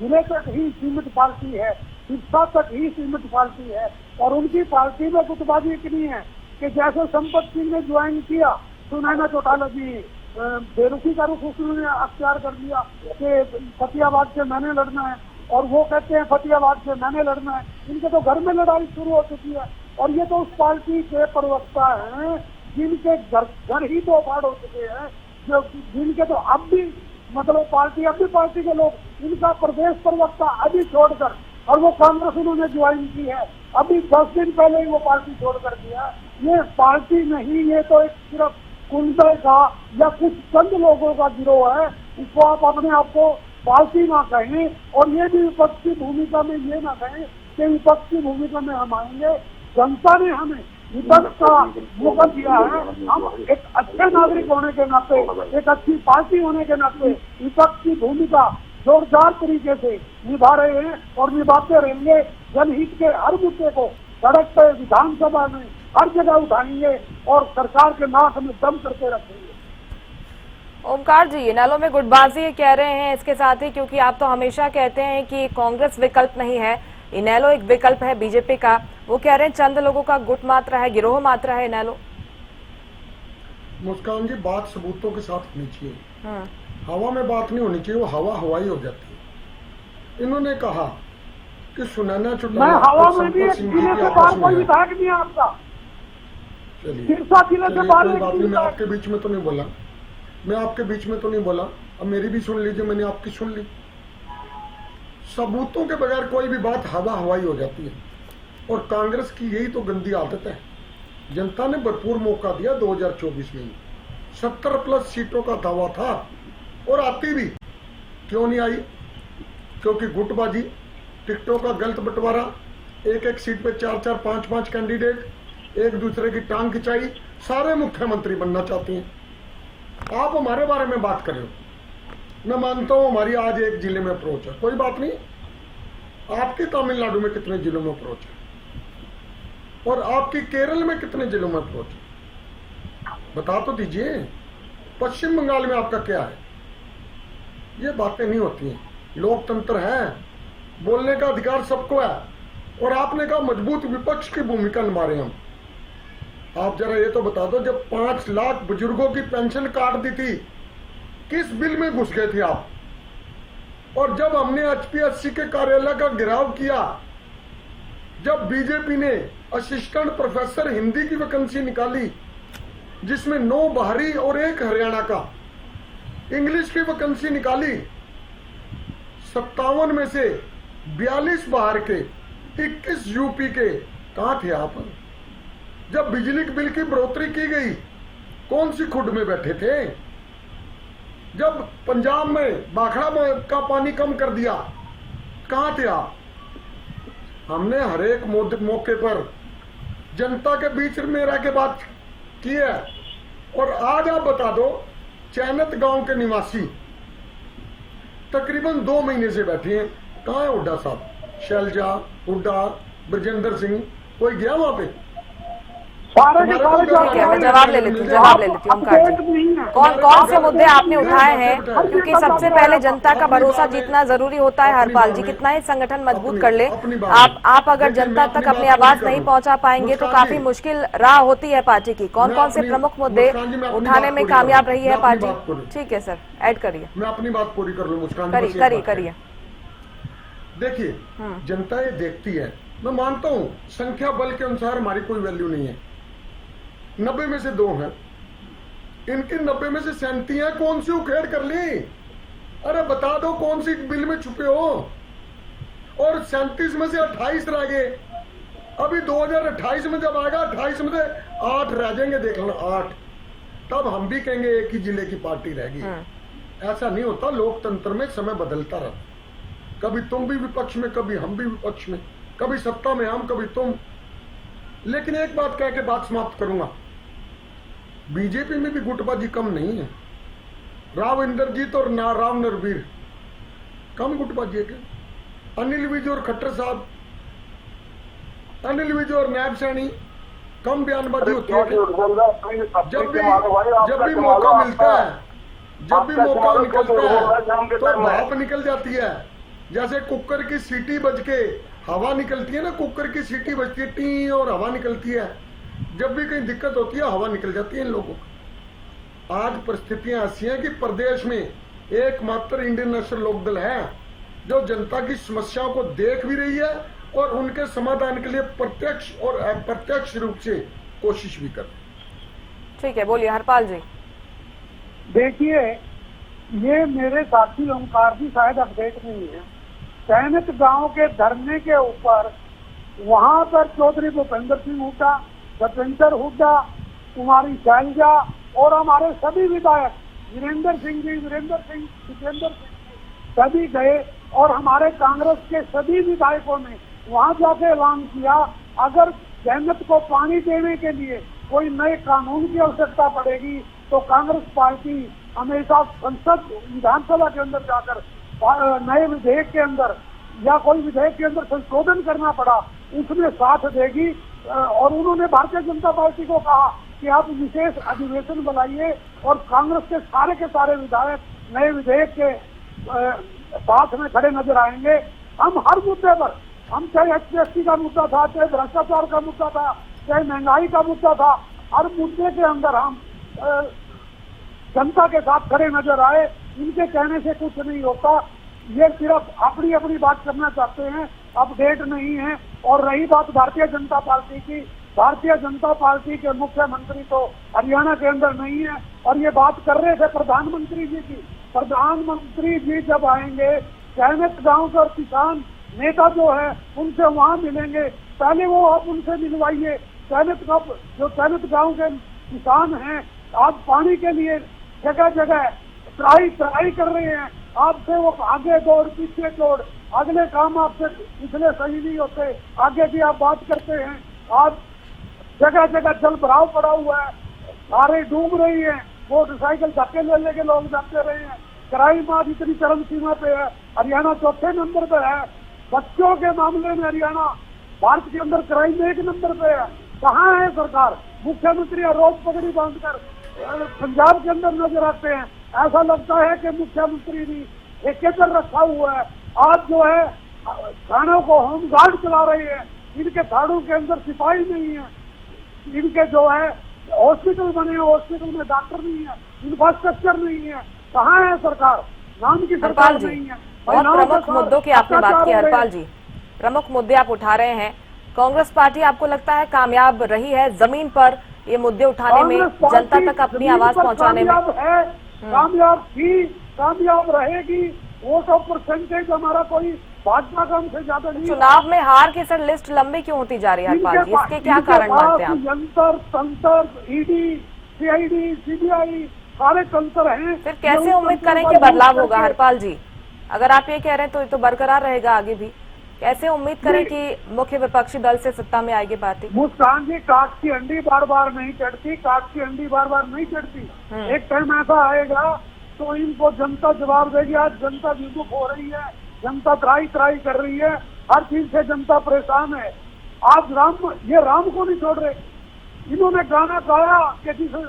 जिले तक ही सीमित पार्टी है, शिक्षा तक ही सीमित पार्टी है और उनकी पार्टी में गुटबाजी इतनी है कि जैसे संपत सिंह ने ज्वाइन किया, सुनैना चौटाला जी बेरुखी का रुख उसने अख्तियार कर लिया कि फतेहाबाद से मैंने लड़ना है और वो कहते हैं फतेहाबाद से मैंने लड़ना है। इनके तो घर में लड़ाई शुरू हो चुकी है और ये तो उस पार्टी के प्रवक्ता हैं जिनके घर ही तो फाड़ हो चुके हैं, जो जिनके तो अब भी मतलब पार्टी के लोग, इनका प्रदेश प्रवक्ता अभी छोड़कर, और वो कांग्रेस उन्होंने ज्वाइन की है, अभी 10 दिन पहले ही वो पार्टी छोड़कर दिया। ये पार्टी नहीं, ये तो एक सिर्फ कुंडल का या कुछ चंद लोगों का गिरोह है। इसको आप अपने आप को पार्टी ना कहें और ये भी विपक्ष की भूमिका में ये ना कहें कि विपक्ष की भूमिका में हम आएंगे। जनता ने हमें विपक्ष का मौका दिया है, हम एक अच्छे नागरिक होने के नाते, एक अच्छी पार्टी होने के नाते विपक्ष की भूमिका जोरदार तरीके से निभा रहे हैं और निभाते रहेंगे। जनहित के हर मुद्दे को सड़क पे, विधानसभा में, हर जगह उठाएंगे और सरकार के नाक में दम करके रखेंगे। ओमकार जी, इनेलो में गुटबाजी कह रहे हैं इसके साथ ही, क्योंकि आप तो हमेशा कहते हैं कि कांग्रेस विकल्प नहीं है, इनेलो एक विकल्प है बीजेपी का। वो कह रहे हैं चंद लोगों का गुट मात्र है, गिरोह मात्र है इनेलो। मुस्कान जी, बात सबूतों के साथ होनी चाहिए। हाँ। हवा में बात नहीं होनी चाहिए, वो हवा हवाई हो जाती है। इन्होंने कहा कि सुनैना मैं चौटाला हवा और में भी संपत एक सिंह जी जिले की से आपस बाहर में कोई है। विधायक नहीं है आपका। चलिए सिरसा जिले से चलिए, बाहर कोई एक बात नहीं, मैं विधायक। आपके बीच में तो नहीं बोला, मैं आपके बीच में तो नहीं बोला। अब मेरी भी सुन लीजिए, मैंने आपकी सुन ली। सबूतों के बगैर कोई भी बात हवा हवाई हो जाती है, और कांग्रेस की यही तो गंदी आदत है। जनता ने भरपूर मौका दिया 2024 में, 70+ सीटों का दावा था, और आती भी क्यों नहीं आई? क्योंकि गुटबाजी, टिकटों का गलत बंटवारा, एक एक सीट पे 4-4, 5-5 कैंडिडेट, एक दूसरे की टांग खिंचाई, सारे मुख्यमंत्री बनना चाहती हैं। आप हमारे बारे में बात कर रहे हो, मैं मानता हूं हमारी आज एक जिले में अप्रोच है, कोई बात नहीं। आपकी तमिलनाडु में कितने जिलों में अप्रोच है, और आपकी केरल में कितने जिलों में अप्रोच है, बता तो दीजिए। पश्चिम बंगाल में आपका क्या है? ये बातें नहीं होती हैं। लोकतंत्र है, बोलने का अधिकार सबको है, और आपने कहा मजबूत विपक्ष की भूमिका निभा रहे हम। आप जरा ये तो बता दो, जब 5 लाख बुजुर्गों की पेंशन काट दी थी, किस बिल में घुस गए थे आप? और जब हमने HPSC के कार्यालय का घेराव किया, जब बीजेपी ने असिस्टेंट प्रोफेसर हिंदी की वैकेंसी निकाली, जिसमें 9 बाहरी और 1 हरियाणा का, इंग्लिश की वैकेंसी निकाली, 57 में से 42 बाहर के, 21 यूपी के, कहां थे आप? जब बिजली के बिल की बढ़ोतरी की गई, कौन सी खुड में बैठे थे? जब पंजाब में भाखड़ा का पानी कम कर दिया, कहां थे आप? हमने हर एक मौके पर जनता के बीच में रह के बात की है। और आज आप बता दो, चैनत गांव के निवासी तकरीबन 2 महीने से बैठे हैं। कहां है हुड्डा साहब? शैलजा, हुड्डा, ब्रजेंद्र सिंह, कोई गया वहां पे? सारे के सारे ठीक है, मैं जवाब ले लेती हूँ ओमकार जी। कौन कौन से मुद्दे आपने उठाए हैं? क्योंकि सबसे पहले जनता का भरोसा जीतना जरूरी होता है। हरपाल जी, कितना ही संगठन मजबूत कर ले, आप अगर जनता तक अपनी आवाज नहीं पहुंचा पाएंगे तो काफी मुश्किल राह होती है पार्टी की। कौन कौन से प्रमुख मुद्दे उठाने में कामयाब रही है पार्टी? ठीक है सर, ऐड करिए। मैं अपनी बात पूरी कर लूं मुस्कान, करिए। देखिए, जनता ये देखती है, मैं मानता हूं संख्या बल के अनुसार हमारी कोई वैल्यू नहीं है। 90 में से 2 हैं, इनकी 90 में से 37 हैं। कौन सी उखेड़ कर ली? अरे बता दो कौन सी बिल में छुपे हो? और 37 में से 28 रह गए। अभी 2028 में जब आएगा, 28 में से 8 रह जाएंगे, देख लेना 8। तब हम भी कहेंगे एक ही जिले की पार्टी रहेगी। ऐसा नहीं होता, लोकतंत्र में समय बदलता रहता। कभी तुम भी विपक्ष में, कभी हम भी विपक्ष में, कभी सत्ता में हम, कभी तुम। लेकिन एक बात कह के बात समाप्त करूंगा, बीजेपी में भी गुटबाजी कम नहीं है। राव इंद्रजीत और राव नरवीर कम गुटबाजी है क्या? अनिल विज और खट्टर साहब, अनिल विज और नैब सैनी कम बयानबाजी होती है क्या? जब भी मौका मिलता है, जब भी मौका निकलता है तो भाप निकल जाती है। जैसे कुकर की सीटी बज के हवा निकलती है ना, कुकर की सीटी बजती है टी और हवा निकलती है। जब भी कहीं दिक्कत होती है हवा निकल जाती है इन लोगों को। आज परिस्थितियां ऐसी हैं कि प्रदेश में एकमात्र इंडियन नेशनल लोकदल है जो जनता की समस्याओं को देख भी रही है और उनके समाधान के लिए प्रत्यक्ष और अप्रत्यक्ष रूप से कोशिश भी कर रही है। ठीक है, बोलिए हरपाल जी। देखिए, ये मेरे साथी ओमकार जी शायद अपडेट नहीं है। चैनत गांव के धरने के ऊपर वहां पर चौधरी भूपेंद्र सिंह हुड्डा, सत्येंद्र हुड्डा, कुमारी शैलजा और हमारे सभी विधायक वीरेंद्र सिंह जी, जितेंद्र सिंह सभी गए और हमारे कांग्रेस के सभी विधायकों ने वहां जाके ऐलान किया, अगर चैनत को पानी देने के लिए कोई नए कानून की आवश्यकता पड़ेगी तो कांग्रेस पार्टी हमेशा संसद विधानसभा के अंदर जाकर नए विधेयक के अंदर या कोई विधेयक के अंदर संशोधन करना पड़ा उसमें साथ देगी। और उन्होंने भारतीय जनता पार्टी को कहा कि आप विशेष अधिवेशन बुलाइए और कांग्रेस के सारे विधायक नए विधेयक के साथ में खड़े नजर आएंगे। हम हर मुद्दे पर, हम चाहे HPSC का मुद्दा था, चाहे भ्रष्टाचार का मुद्दा था, चाहे महंगाई का मुद्दा था, हर मुद्दे के अंदर हम जनता के साथ खड़े नजर आए। इनके कहने से कुछ नहीं होता, ये सिर्फ अपनी अपनी बात करना चाहते हैं, अपडेट नहीं है। और रही बात भारतीय जनता पार्टी की, भारतीय जनता पार्टी के मुख्यमंत्री तो हरियाणा के अंदर नहीं है। और ये बात कर रहे थे प्रधानमंत्री जी की, प्रधानमंत्री जी जब आएंगे चयनित गांव के और किसान नेता जो है उनसे वहां मिलेंगे, पहले वो आप उनसे मिलवाइए। जो चयनित गांव के किसान हैं आज पानी के लिए जगह जगह त्राही कर रहे हैं, आपसे वो आगे दौड़ पीछे दौड़, अगले काम आपसे पिछले सही नहीं होते, आगे भी आप बात करते हैं। आज जगह जगह जल भराव पड़ा हुआ है, सारे डूब रही है, मोटरसाइकिल धक्के ले लेके लोग जाते रहे हैं। क्राइम आज इतनी चरम सीमा पे है, हरियाणा चौथे नंबर पे है। बच्चों के मामले में हरियाणा भारत के अंदर क्राइम 1 नंबर पे है। कहाँ है सरकार? मुख्यमंत्री रोज पगड़ी बांधकर पंजाब के अंदर नजर आते हैं। ऐसा लगता है कि मुख्यमंत्री भी ठेकेदार रखा हुआ है। आज जो है थानों को होमगार्ड चला रही है, इनके थानों के अंदर सिपाही नहीं है, इनके जो है हॉस्पिटल बने हैं, हॉस्पिटल में डॉक्टर नहीं है, इंफ्रास्ट्रक्चर नहीं है। कहाँ है सरकार? नाम की सरकार नहीं है। बहुत प्रमुख मुद्दों की आपने बात की हरपाल जी, प्रमुख मुद्दे आप उठा रहे हैं। कांग्रेस पार्टी आपको लगता है कामयाब रही है जमीन पर ये मुद्दे उठाने में, जनता तक अपनी आवाज पहुंचाने में? कामयाब थी, कामयाब रहेगी। वोट ऑफ परसेंटेज हमारा कोई भाजपा का हमसे ज्यादा नहीं। चुनाव में हार की सर लिस्ट लंबी क्यों होती जा रही है हरपाल जी, इसके क्या कारण मानते हैं आप? यंत्र तंत्र, ईडी, सीआईडी, सीबीआई सारे तंत्र हैं। फिर कैसे उम्मीद करें कि बदलाव होगा हरपाल जी? अगर आप ये कह रहे हैं तो ये तो बरकरार रहेगा आगे भी। कैसे उम्मीद करें कि मुख्य विपक्षी दल से सत्ता में आएगी पार्टी? मुस्कान जी, काट की अंडी बार बार नहीं चढ़ती, काट की अंडी बार बार नहीं चढ़ती। एक टाइम ऐसा आएगा तो इनको जनता जवाब देगी। आज जनता विमुख हो रही है, जनता त्राही कर रही है, हर चीज से जनता परेशान है। आज राम को नहीं छोड़ रहे। इन्होंने गाना गाया कि जिसे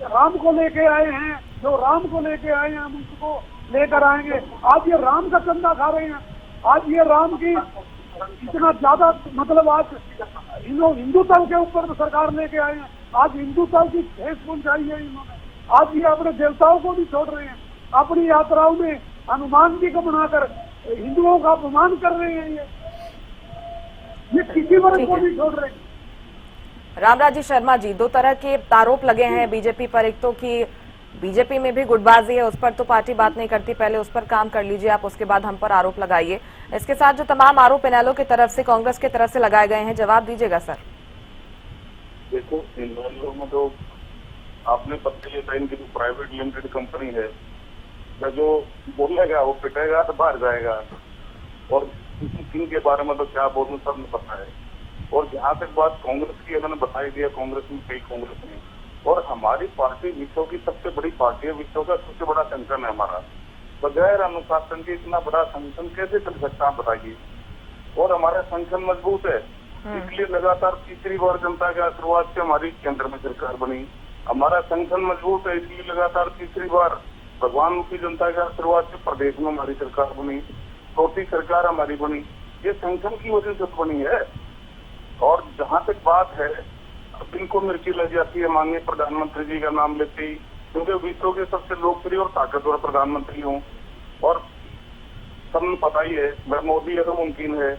राम को लेके आए हैं, जो राम को लेके आए हैं हम उसको लेकर आएंगे। आज ये राम का चंदा खा रहे हैं। आज ये राम की इतना ज्यादा मतलब आज हिंदुत्व के ऊपर सरकार लेके आए हैं। आज हिंदुत्व की ठेस पहुंचाई है इन्होंने। आज ये अपने देवताओं को भी छोड़ रहे हैं, अपनी यात्राओं में हनुमान जी को बनाकर हिंदुओं का अपमान कर रहे हैं। ये किसी वर्ग को नहीं छोड़ रहे। रामराजी शर्मा जी, दो तरह के आरोप लगे हैं बीजेपी पर। एक तो कि बीजेपी में भी गुटबाजी है, उस पर तो पार्टी बात नहीं करती, पहले उस पर काम कर लीजिए आप, उसके बाद हम पर आरोप लगाइए। इसके साथ जो तमाम आरोप इनेलो की तरफ से, कांग्रेस की तरफ से लगाए गए हैं, जवाब दीजिएगा सर। देखो, इनेलो में तो आपने पता ही था, इनकी जो प्राइवेट लिमिटेड कंपनी है, जो बोलेगा वो पिटेगा तो बाहर जाएगा। और किसी के बारे में तो क्या बोलूं, सब में पता है। और जहाँ तक बात कांग्रेस की, उन्होंने बताई दिया कांग्रेस में कई कांग्रेस में, और हमारी पार्टी विश्व की सबसे बड़ी पार्टी है, विश्व का सबसे बड़ा संगठन है हमारा। बगैर अनुशासन के इतना बड़ा संगठन कैसे चल सकता है बताइए। और हमारा संगठन मजबूत है, इसलिए लगातार तीसरी बार जनता के आशीर्वाद से हमारी केंद्र में सरकार बनी। हमारा संगठन मजबूत है, इसलिए लगातार तीसरी बार भगवान की जनता के आशीर्वाद से प्रदेश में हमारी सरकार बनी, छोटी सरकार हमारी बनी। ये संगठन की वजह से बनी है। और जहाँ तक बात है, अब इनको मिर्ची लग जाती है माननीय प्रधानमंत्री जी का नाम लेते ही, क्योंकि विश्व के सबसे लोकप्रिय और ताकतवर प्रधानमंत्री हूँ। और सबको पता ही है, मैं मोदी है तो मुमकिन है।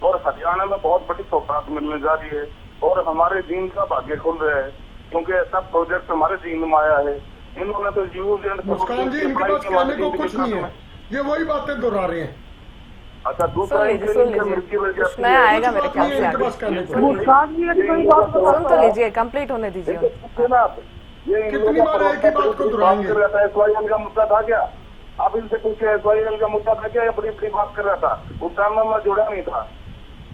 और हरियाणा में बहुत बड़ी सौगात मिलने जा रही है, और हमारे जीन का भाग्य खुल रहा है, क्योंकि ऐसा प्रोजेक्ट हमारे जीन में आया है। इन्होंने तो यूज एंड मुस्कान जी, इनके पास कहने को कुछ नहीं है, ये वही बातें दोहरा रहे हैं। अच्छा, दूसरा नया आएगा मेरे ख्याल से आगे। सुन तो लीजिए, कंप्लीट होने दीजिए। कितनी बार एक ही बात को दोहराएंगे? SYL का मुद्दा था क्या? अब इनसे पूछे, SYL का मुद्दा था क्या? बड़ी बड़ी बात कर रहा था, उस टाइम में मैं जुड़ा नहीं था।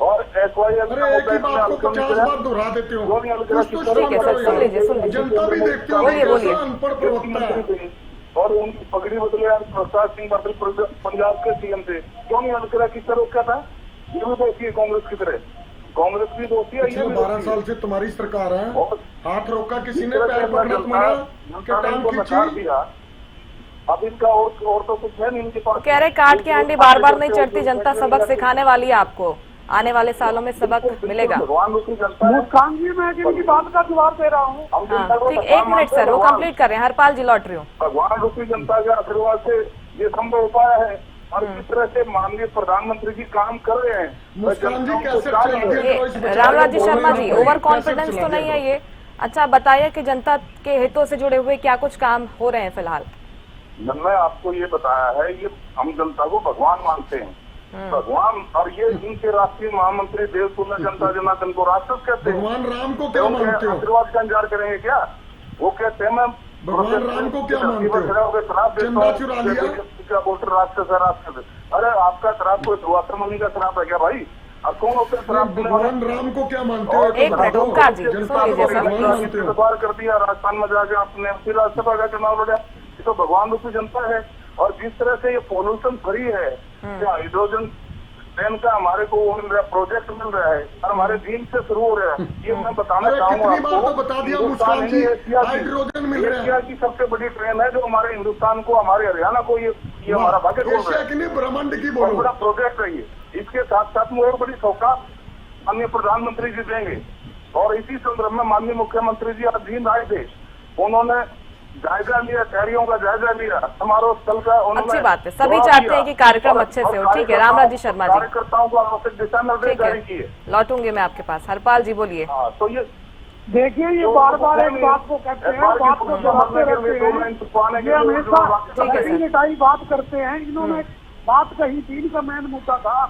और SYL एक ही बात को 50 बार दोहरा देते हो। ठीक है सर, सुन लीजिए। जनता भी देखती हो, बोलिए। अनपढ़ प्रवक्ता है। और उनकी पगड़ी बदले यार प्रसाद सिंह बादल पंजाब के CM थे, क्यों नहीं हल करा? किसने रोका था? ये भी दोषी है कांग्रेस की तरह, कांग्रेस भी दोषी है। पिछले 12 साल से तुम्हारी सरकार है, हाथ रोका किसी ने? पैर पकड़ा तुम्हारा, टांग खींची? अब इनका और तो कुछ है नहीं इनके पास। कह रहे काट के अंडी बार बार नहीं चढ़ती, जनता सबक सिखाने वाली है आपको। आने वाले सालों में सबक मिलेगा? भगवान रूपी जनता है। मुस्कान जी, मैं इनकी बात का जवाब दे रहा हूँ। हम हाँ जनता को ठीक, सरकार 1 मिनट सर, वो मानते हैं। कंप्लीट कर रहे हैं। हरपाल जी लौट रही हूँ। भगवान रूपी जनता के आशीर्वाद से ये संभव हो पाया है और जिस तरह से माननीय प्रधानमंत्री जी काम कर रहे हैं, मुस्कान जी कैसे ये रामराजी शर्मा जी, ओवर कॉन्फिडेंस तो नहीं है ये? अच्छा बताइए कि जनता के हितों से जुड़े हुए क्या कुछ काम हो रहे हैं फिलहाल? मैंने आपको ये बताया है, ये हम जनता को भगवान मानते हैं, भगवान। और ये इनके राष्ट्रीय महामंत्री देव तुल्य जनता जनार्दन को राक्षस कहते हैं। भगवान राम को क्या उनके मानते हो? आशीर्वाद का इंतजार करेंगे क्या? वो कहते हैं मैं भगवान राम को क्या मानते हो? चंदा चुरा लिया? क्या बोलते राक्षस है, राक्षस है। अरे आपका शराब कोई दुआसमनी का शराब है क्या भाई? और कौन होते शराब? भगवान राम को क्या मानते हो? एक मिनट ओमकार जी, सुन लीजिए सर। भगवान मानते हो? इस्तेमाल कर दिया, राजस्थान में जाके आपने फिर राज्यसभा का चुनाव लड़ा। ये तो भगवान रूपी जनता है। और जिस तरह से ये पोल्यूशन फ्री है, हाइड्रोजन ट्रेन का हमारे को मिल रहा है, प्रोजेक्ट मिल रहा है और हमारे दिन से शुरू हो रहा है। ये मैं बताना चाहूंगा कितनी बार तो बता दिया मुस्कान जी, हाइड्रोजन मिल रहा है। एशिया की सबसे बड़ी ट्रेन है जो हमारे हिंदुस्तान को, हमारे हरियाणा को ये हमारा भाग्य खोल रहा एशिया है। की नहीं, ब्रह्मांड की बहुत बोलो। बड़ा प्रोजेक्ट है ये। इसके साथ साथ में और बड़ी सौगात माननीय प्रधानमंत्री जी देंगे। और इसी संदर्भ में माननीय मुख्यमंत्री जी आज दिन आए थे, उन्होंने जायजा लिया, शहरियों का जायजा लिया, समारोह स्थल का उन्होंने। अच्छी बात है, सभी चाहते हैं कि कार्यक्रम अच्छे से हो। ठीक है रामराजी शर्मा जी, कार्यकर्ताओं को आवश्यक दिशा निर्देश जारी किए। लौटूंगी मैं आपके पास। हरपाल जी बोलिए। हाँ, तो ये देखिए, ये बार बार एक बात को कहते हैं, बात को दोहराते रहते हैं, ये हमेशा ठीक है सर। मिटाई बात करते हैं। इन्होंने बात कही थी, इनका मेन मुद्दा था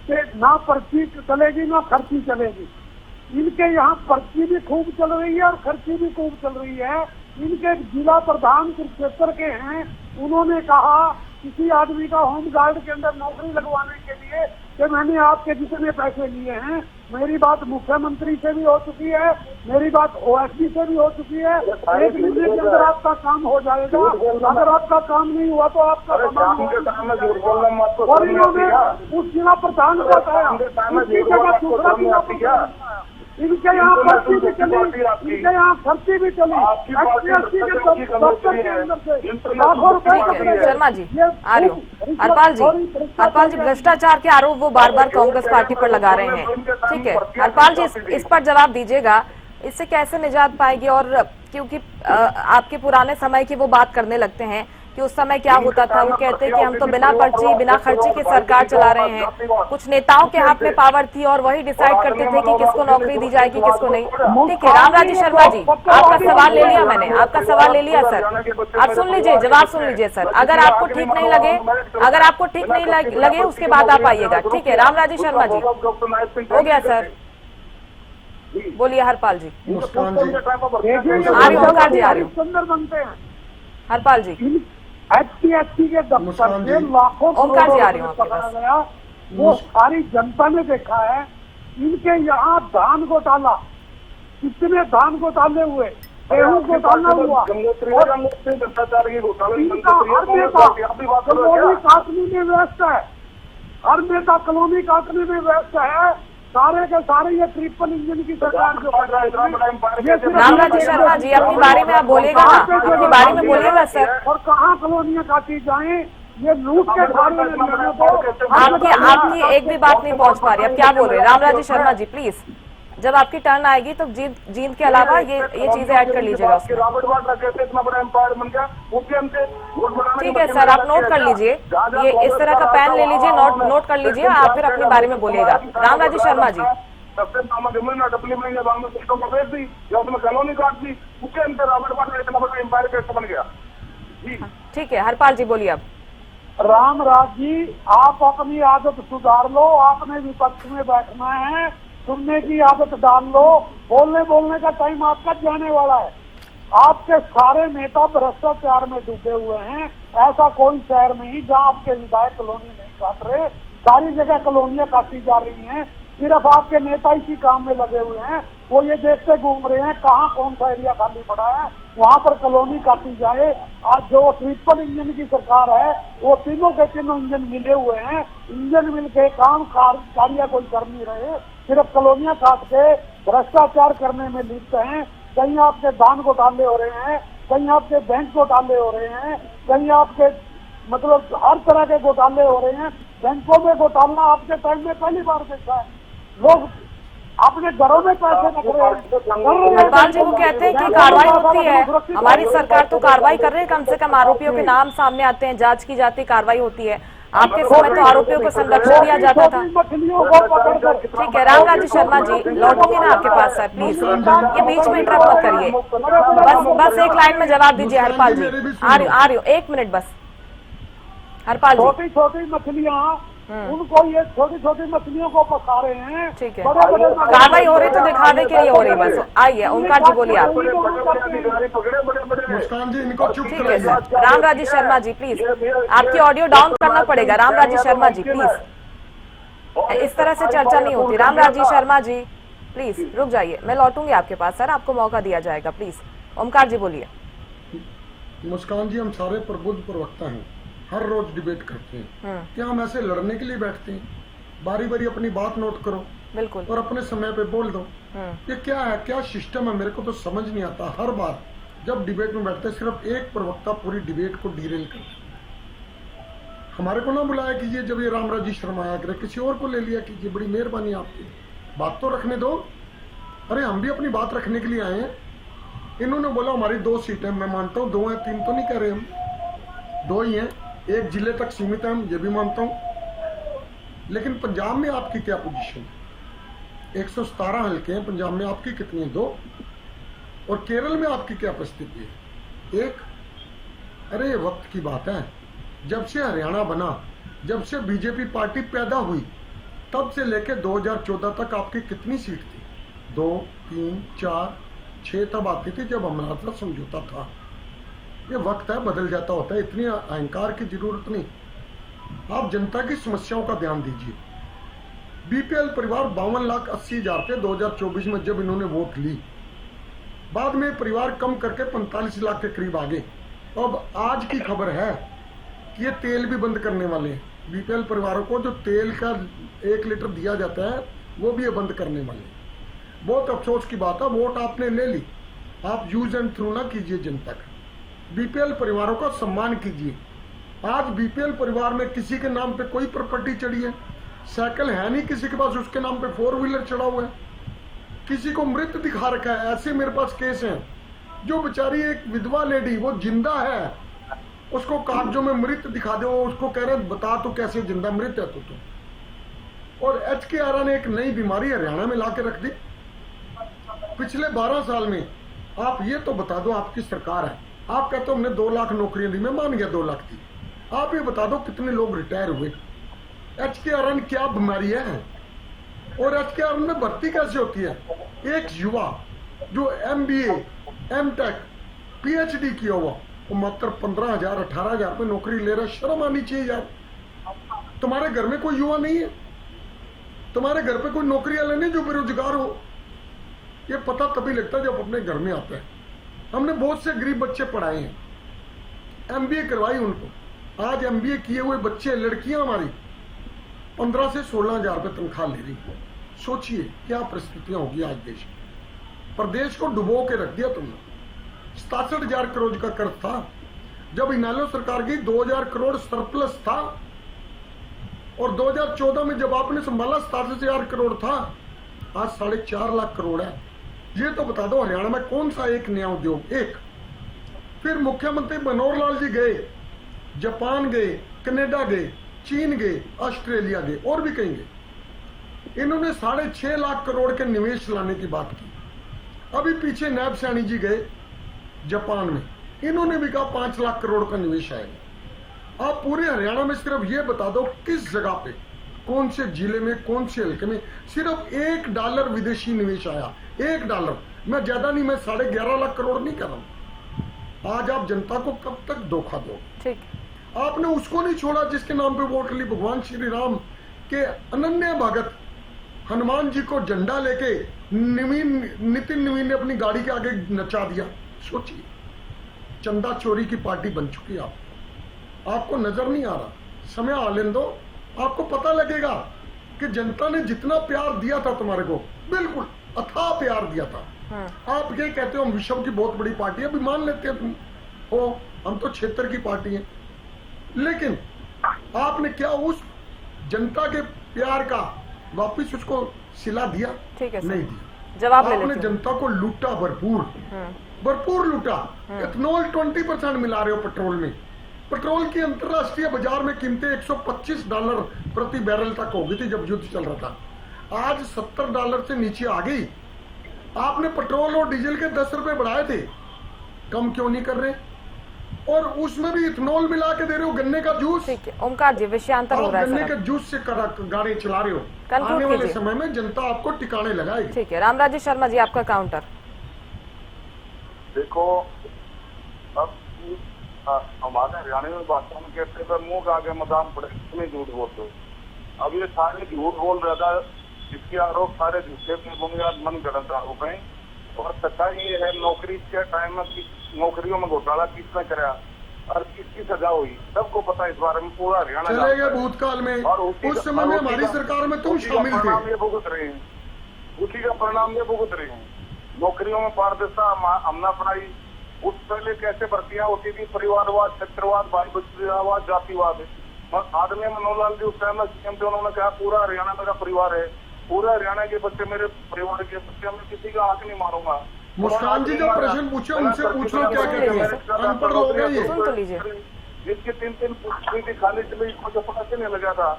कि ना पर्ची चलेगी ना खर्ची चलेगी। इनके यहाँ पर्ची भी खूब चल रही है और खर्ची भी खूब चल रही है। इनके जिला प्रधान कुरुक्षेत्र के हैं, उन्होंने कहा किसी आदमी का होम गार्ड के अंदर नौकरी लगवाने के लिए कि मैंने आपके जितने पैसे लिए हैं। मेरी बात मुख्यमंत्री से भी हो चुकी है, मेरी बात ओएसडी से भी हो चुकी है। 1 महीने के अंदर आपका काम हो जाएगा। अगर आपका काम नहीं हुआ तो आपका और इन्होंने उस जिला प्रधान को कहा, उसकी जगह दूसरा जिला प्रधान। इनके यहाँ पर्ची भी चली, इनके यहाँ खर्ची भी चली। लाखों रुपए शर्मा जी आ रही हूँ। हरपाल जी भ्रष्टाचार के आरोप वो बार बार कांग्रेस पार्टी पर लगा रहे हैं। ठीक है हरपाल जी, इस पर जवाब दीजिएगा, इससे कैसे निजात पाएगी? और क्योंकि आपके पुराने समय की वो बात करने लगते हैं कि उस समय क्या होता था। वो कहते हैं कि हम तो बिना पर्ची बिना खर्ची की सरकार चला रहे हैं। कुछ नेताओं के हाथ में पावर थी और वही डिसाइड करते थे कि किसको नौकरी दी जाएगी किसको नहीं। ठीक है रामराजी शर्मा जी, आपका सवाल ले लिया मैंने, आपका सवाल ले लिया सर। आप सुन लीजिए, जवाब सुन लीजिए सर। अगर आपको ठीक नहीं लगे उसके बाद आप आइएगा। ठीक है रामराजी शर्मा जी, हो गया सर, बोलिए हरपाल जी। मुस्कान जी आ रही हूँ ओमकार जी, आ रही हूँ। सुंदर बनते हैं हरपाल जी। HPSC के दफ्तर से लाखों ओमकार जी आ रही हूँ आपके पकड़ा पास। गया, वो सारी जनता ने देखा है। इनके यहाँ धान घोटाला, कितने धान घोटाले हुए, गेहूं घोटाला हुआ, इनका हर नेता कॉलोनी काटने में व्यस्त है, हर नेता कॉलोनी काटने में व्यस्त है। सारे के सारे ये ट्रिपल इंजन की सरकार जो रामराजी शर्मा जी अपनी बारी में आप बोलिएगा ना, अपनी बारी में बोलिएगा सर। और कहाँ कॉलोनियाँ काटी जाएं, ये लूट के खाने आपकी एक भी बात नहीं पहुंच पा रही। अब क्या बोल रहे हैं रामराजी शर्मा जी? प्लीज जब आपकी टर्न आएगी तो जीत के अलावा ये चीजें ऐड कर लीजिएगा उसमें। ठीक है सर, आप नोट कर लीजिए, ये इस तरह का पेन ले लीजिए, नोट कर लीजिए, आप फिर अपने बारे में बोलिएगा। रामराजी शर्मा जी कॉलोनी काट दी, उसके अंदर रॉबर्ट वाड्रा इतना बड़ा एम्पायर कैसे बन गया? ठीक है हरपाल जी बोलिए अब। रामराज जी, आप अपनी आदत सुधार लो, आपने विपक्ष में बैठना है, सुनने की आदत डाल लो। बोलने का टाइम आपका जाने वाला है। आपके सारे नेता भ्रष्टाचार में डूबे हुए हैं। ऐसा कोई शहर नहीं जहां आपके विधायक कॉलोनी नहीं काट रहे, सारी जगह कॉलोनियां काटी जा रही हैं। सिर्फ आपके नेता इसी काम में लगे हुए हैं। वो ये देखते घूम रहे हैं कहाँ कौन सा एरिया खाली पड़ा है, वहाँ पर कॉलोनी काटी जाए। आज जो ट्रिपल इंजन की सरकार है, वो तीनों के तीनों इंजन मिले हुए हैं। इंजन मिल के काम कार्य कोई कर नहीं रहे, सिर्फ कॉलोनियां काट के भ्रष्टाचार करने में लिप्त हैं। कहीं आपके दान घोटाले हो रहे हैं, कहीं आपके बैंक घोटाले हो रहे हैं, कहीं आपके मतलब हर तरह के घोटाले हो रहे हैं। बैंकों में घोटाला आपके टाइम में पहली बार देखा है। लोग अपने घरों में पैसे रख रहे हैं। हरपाल जी वो कहते हैं कि कार्रवाई होती है, हमारी सरकार तो कार्रवाई कर रही है, कम से कम आरोपियों के नाम सामने आते हैं, जांच की जाती, कार्रवाई होती है। आपके समय तो आरोपियों को संरक्षण दिया जाता था। ठीक है, रामराजी शर्मा जी लौटूंगी ना आपके पास सर, प्लीज ये बीच में इंटरप्ट मत करिए, बस एक लाइन में जवाब दीजिए हरपाल जी। आ रही हूँ 1 मिनट बस हरपाल जी। छोटी छोटी मछलियाँ, उनको ये छोटी छोटी मछलियों को फंसा रहे हैं। ठीक है, बड़े बड़े कार्रवाई हो रही तो दिखाने के लिए हो रही है बस। आइए ओंकार जी बोलिए आप। मुस्कान जी इनको चुप ठीक है कराइए। सर, रामराजी शर्मा जी प्लीज, आपकी ऑडियो डाउन करना पड़ेगा। रामराजी शर्मा जी प्लीज, इस तरह से चर्चा नहीं होती। रामराजी शर्मा जी प्लीज रुक जाइए, मैं लौटूंगी आपके पास सर, आपको मौका दिया जाएगा प्लीज। ओमकार जी बोलिए। मुस्कान जी हम सारे प्रबुद्ध प्रवक्ता हैं, हर रोज डिबेट करते हैं। क्या हम ऐसे लड़ने के लिए बैठते हैं? बारी बारी अपनी बात नोट करो बिल्कुल, और अपने समय पे बोल दो। ये क्या है, क्या सिस्टम है, मेरे को तो समझ नहीं आता। हर बार जब डिबेट में बैठते सिर्फ एक प्रवक्ता पूरी डिबेट को डिरेल करता है। हमारे को ना बुलाया कीजिए, जब ये रामराजी शर्मा आया करे किसी और को ले लिया कीजिए, बड़ी मेहरबानी आपकी। बात तो रखने दो। अरे हम भी अपनी बात रखने के लिए आए हैं। इन्होंने बोला हमारी 2 सीटें, मैं मानता हूँ 2 हैं, 3 तो नहीं कह रहे हम, 2 ही हैं। 1 जिले तक सीमित है, हम ये भी मानता हूँ। लेकिन पंजाब में आपकी क्या पोजीशन है? 117 हल्के हैं पंजाब में, आपकी कितनी है? 2। और केरल में आपकी क्या परिस्थिति है? 1। अरे ये वक्त की बात है, जब से हरियाणा बना, जब से बीजेपी पार्टी पैदा हुई, तब से लेके 2014 तक आपकी कितनी सीट थी? 2, 3, 4, 6 तब आती थी जब हमारा साथ समझौता था। ये वक्त है, बदल जाता होता है, इतनी अहंकार की जरूरत नहीं। आप जनता की समस्याओं का ध्यान दीजिए। बीपीएल परिवार 52,80,000 पे 2024 में जब इन्होंने वोट ली, बाद में परिवार कम करके 45 लाख के करीब आ गए। अब आज की खबर है कि ये तेल भी बंद करने वाले हैं। बीपीएल परिवारों को जो तेल का 1 लीटर दिया जाता है वो भी ये बंद करने वाले हैं। बहुत अफसोस की बात है, वोट आपने ले ली, आप यूज एंड थ्रू ना कीजिए जनता का। बीपीएल परिवारों का सम्मान कीजिए। आज बीपीएल परिवार में किसी के नाम पे कोई प्रॉपर्टी चढ़ी है, साइकिल है नहीं किसी के पास, उसके नाम पे 4 व्हीलर चढ़ा हुआ है, किसी को मृत दिखा रखा है। ऐसे मेरे पास केस हैं, जो बेचारी एक विधवा लेडी, वो जिंदा है, उसको कागजों में मृत दिखा दो, उसको कह रहे बता तो कैसे जिंदा, मृत है तो। और HKR ने एक नई बीमारी हरियाणा में ला के रख दी। पिछले 12 साल में आप ये तो बता दो, आपकी सरकार है, आप कहते हो हमने 2 लाख नौकरियां दी, मैं मान गया 2 लाख दी। आप ये बता दो कितने लोग रिटायर हुए? HKR क्या बीमारी है? और HKR में भर्ती कैसे होती है? एक युवा जो MBA, MTech, PhD किया हुआ, वो मात्र 15,000, 18,000 पे नौकरी ले रहा है। शर्म आनी चाहिए यार। तुम्हारे घर में कोई युवा नहीं है? तुम्हारे घर पे कोई नौकरी वाले नहीं जो बेरोजगार हो? ये पता तभी लगता है जब अपने घर में आता है। हमने बहुत से गरीब बच्चे पढ़ाए हैं, MBA करवाई उनको। आज MBA किए हुए बच्चे, लड़कियां हमारी 15 से 16,000 रुपये तनख्वाह ले रही है। सोचिए क्या परिस्थितियां होगी आज देश में। प्रदेश को डुबो के रख दिया तुमने। 67,000 करोड़ का कर्ज था, जब इनेलो सरकार की 2,000 करोड़ सरप्लस था, और 2014 में जब आपने संभाला 67,000 करोड़ था, आज 4.5 लाख करोड़ है। ये तो बता दो हरियाणा में कौन सा एक नया उद्योग? एक। फिर मुख्यमंत्री मनोहर लाल जी गए, जापान गए, कनाडा गए, चीन गए, ऑस्ट्रेलिया गए, और भी कहीं गए। इन्होंने 6.5 लाख करोड़ के निवेश लाने की बात की। अभी पीछे नायब सैनी जी गए जापान में, इन्होंने भी कहा 5 लाख करोड़ का निवेश आएगा। आप पूरे हरियाणा में सिर्फ ये बता दो किस जगह पे, कौन से जिले में, कौन से हल्के में सिर्फ $1 विदेशी निवेश आया। $1। मैं ज्यादा नहीं, मैं 11.5 लाख करोड़ नहीं कर रहा हूं। आज आप जनता को कब तक धोखा दो? ठीक, आपने उसको नहीं छोड़ा जिसके नाम पे वोट ली। भगवान श्री राम के अनन्य भगत हनुमान जी को झंडा लेके नितिन नवीन ने अपनी गाड़ी के आगे नचा दिया। सोचिए, चंदा चोरी की पार्टी बन चुकी है। आपको नजर नहीं आ रहा, समय आने दो, आपको पता लगेगा कि जनता ने जितना प्यार दिया था तुम्हारे को, बिल्कुल अथाह प्यार दिया था। आप ये कहते हो हम विश्व की बहुत बड़ी पार्टी है, अभी मान लेते हैं तुम हो, हम तो क्षेत्र की पार्टी है, लेकिन आपने क्या उस जनता के प्यार का वापिस उसको सिला दिया? ठीक है सर। नहीं दिया। जवाब ले आपने लेते हैं। जनता को लूटा, भरपूर लूटा। इथेनॉल 20% मिला रहे हो पेट्रोल में। पेट्रोल की अंतर्राष्ट्रीय बाजार में कीमतें $125 प्रति बैरल तक हो गई थी जब युद्ध चल रहा था। आज $70 से नीचे आ गई। आपने पेट्रोल और डीजल के 10 रुपए बढ़ाए थे, कम क्यों नहीं कर रहे? और उसमें भी इथेनॉल मिला के दे रहे हो, गन्ने का जूस। ठीक है ओमकार जी, विषयांतर हो रहा है गन्ने सर। के जूस से गाड़ी चला रहे हो। Conclude आने वाले कीजिए। समय में जनता आपको टिकाने लगाएगी। ठीक है रामराज जी शर्मा जी, आपका काउंटर। देखो, अब हमारे हरियाणा में भाषा में कहते हैं मुंह के आगे मदाम पड़े, इतने झूठ बोलते हो। अब ये सारे झूठ बोल रहा था, इसके आरोप सारे झूठे बुनियाद मन गलत आरोप हैं। और सच्चाई ये है, नौकरी के टाइम में नौकरियों में घोटाला किसने कराया और किसकी सजा हुई, सबको पता है। इस बारे में पूरा हरियाणा चले गए भूतकाल में। और उस समय में हमारी सरकार में तुम शामिल थे। ये भुगत रहे हैं, उसी का परिणाम ये भुगत रहे हैं। नौकरियों में पारदर्शिता हमने अपनाई। उस पहले कैसे भर्तियां होती थी, परिवारवाद, क्षेत्रवाद, भाई बंधुवाद, जातिवाद। आदमी मनोहर जी उस टाइम में सीएम थे, उन्होंने कहा पूरा हरियाणा मेरा परिवार है, पूरा हरियाणा के बच्चे मेरे परिवार के बच्चे, मैं किसी का आंख नहीं मारूंगा। मुस्कान जी जब प्रश्न पूछे उनसे पूछ लो क्या कहते हैं, अनपढ़ लोग हैं ये। सुन तो लीजिए। जिसके 3-3 पुस्तकें की खाली चली, मुझे पता क्यों नहीं लगा था।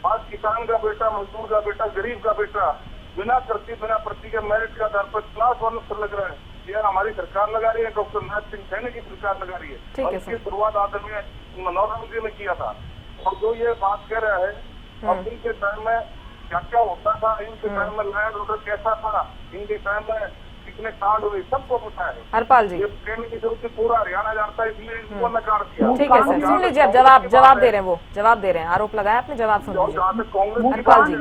आज किसान का बेटा, मजदूर का बेटा, गरीब का बेटा बिना प्रति के मेरिट के आधार पर क्लास 1 पर लग रहा है। यह हमारी सरकार लगा रही है, डॉक्टर नाथ सिंह सैनी की सरकार लगा रही है। और इसकी शुरुआत आदरणीय मनोहर जी ने किया था। और जो ये बात कह रहा है, अब इनके टाइम में क्या क्या होता था, इनके टाइम में लैंड ऑर्डर कैसा था, इनके टाइम में कितने कांड हुए, सबको पता है। हरपाल जी, ये कहने की जरूरत है, पूरा हरियाणा जानता है, इसलिए इनको नकार दिया। ठीक है सर, सुन लीजिए। अब जवाब दे रहे हैं, वो जवाब दे रहे हैं। आरोप लगाया आपने, जवाब सुन लीजिए। हरपाल जी,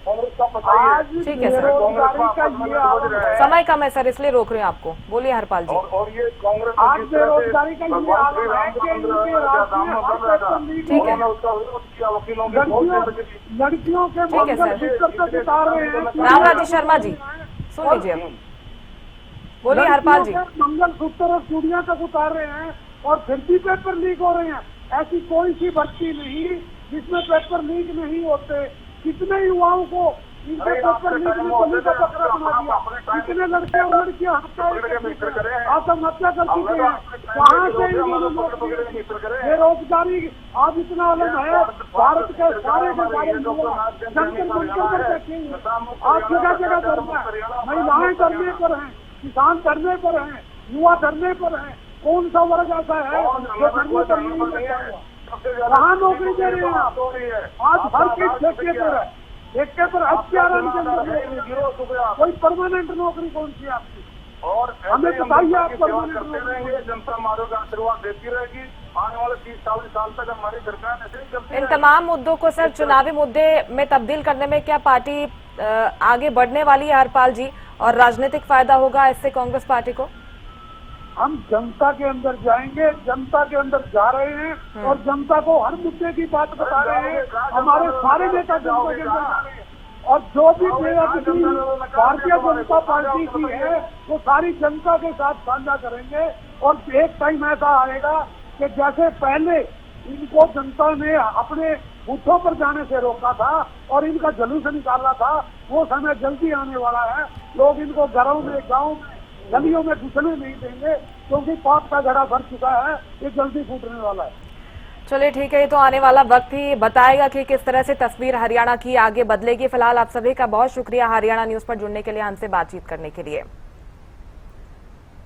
कांग्रेस का पता ही है। ठीक है सर, समय कम है सर, इसलिए रोक रहे हैं आपको। बोलिए हरपाल जी। और ये कांग्रेस आज बेरोजगारी का ये आलम है कि इनके ठीक है। लड़कियों के ठीक है सर। मंगलसूत्र तक उतार रहे हैं। रामराज जी शर्मा जी, सुन लीजिए अब। बोलिए हरपाल जी। मंगलसूत्र और चूड़ियां तक उतार रहे हैं और फिर भी पेपर लीक हो रहे हैं। ऐसी कोई सी भर्ती नहीं जिसमें पेपर लीक नहीं होते। कितने युवाओं को इनके पेपर लीक में पुलिस का पकड़ा बना दिया। कितने लड़के और लड़कियां आत्महत्या कर चुके हैं। कहाँ से बेरोजगारी आज इतना अलग है। भारत के सारे जंतर मंतर पर देखेंगे, आज जगह जगह धरना है। महिलाएं धरने पर हैं, किसान धरने पर हैं, युवा धरने पर हैं। कौन सा वर्ग ऐसा है जो धरने पर नहीं है? कहाँ नौकरी दे रहे हैं आप? आज हर चीज ठेके पर है। ठेके पर हत्यारन के अंदर कोई परमानेंट नौकरी कौन सी आपकी? और हमें बताइए आप परमानेंट रहेंगे, जनता हमारे का आशीर्वाद देती रहेगी। आने वाले 30-40 साल तक हमारी सरकार ऐसे ही चलती इन तमाम मुद्दों को सर चुनावी मुद्दे में तब्दील करने में क्या पार्टी आगे बढ़ने वाली है हरपाल जी, और राजनीतिक फायदा होगा इससे कांग्रेस पार्टी को? हम जनता के अंदर जाएंगे, जनता के अंदर जा रहे हैं और जनता को हर मुद्दे की बात बता रहे हैं। हमारे सारे नेता जनता के अंदर जा रहे हैं और जो भी बेअदबी भारतीय जनता पार्टी की है वो सारी जनता के साथ साझा करेंगे। और एक टाइम ऐसा आएगा कि जैसे पहले इनको जनता ने अपने बूथों पर जाने से रोका था और इनका जुलूस निकाला था, वो समय जल्दी आने वाला है। लोग इनको घरों में, गाँव में, गलियों में घुसने नहीं देंगे क्योंकि पाप का घड़ा भर चुका है, ये जल्दी फूटने वाला है। चलिए ठीक है, ये तो आने वाला वक्त ही बताएगा कि किस तरह से तस्वीर हरियाणा की आगे बदलेगी। फिलहाल आप सभी का बहुत शुक्रिया हरियाणा न्यूज पर जुड़ने के लिए, हमसे बातचीत करने के लिए।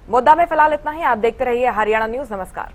मुद्दा में फिलहाल इतना ही। आप देखते रहिए हरियाणा न्यूज। नमस्कार।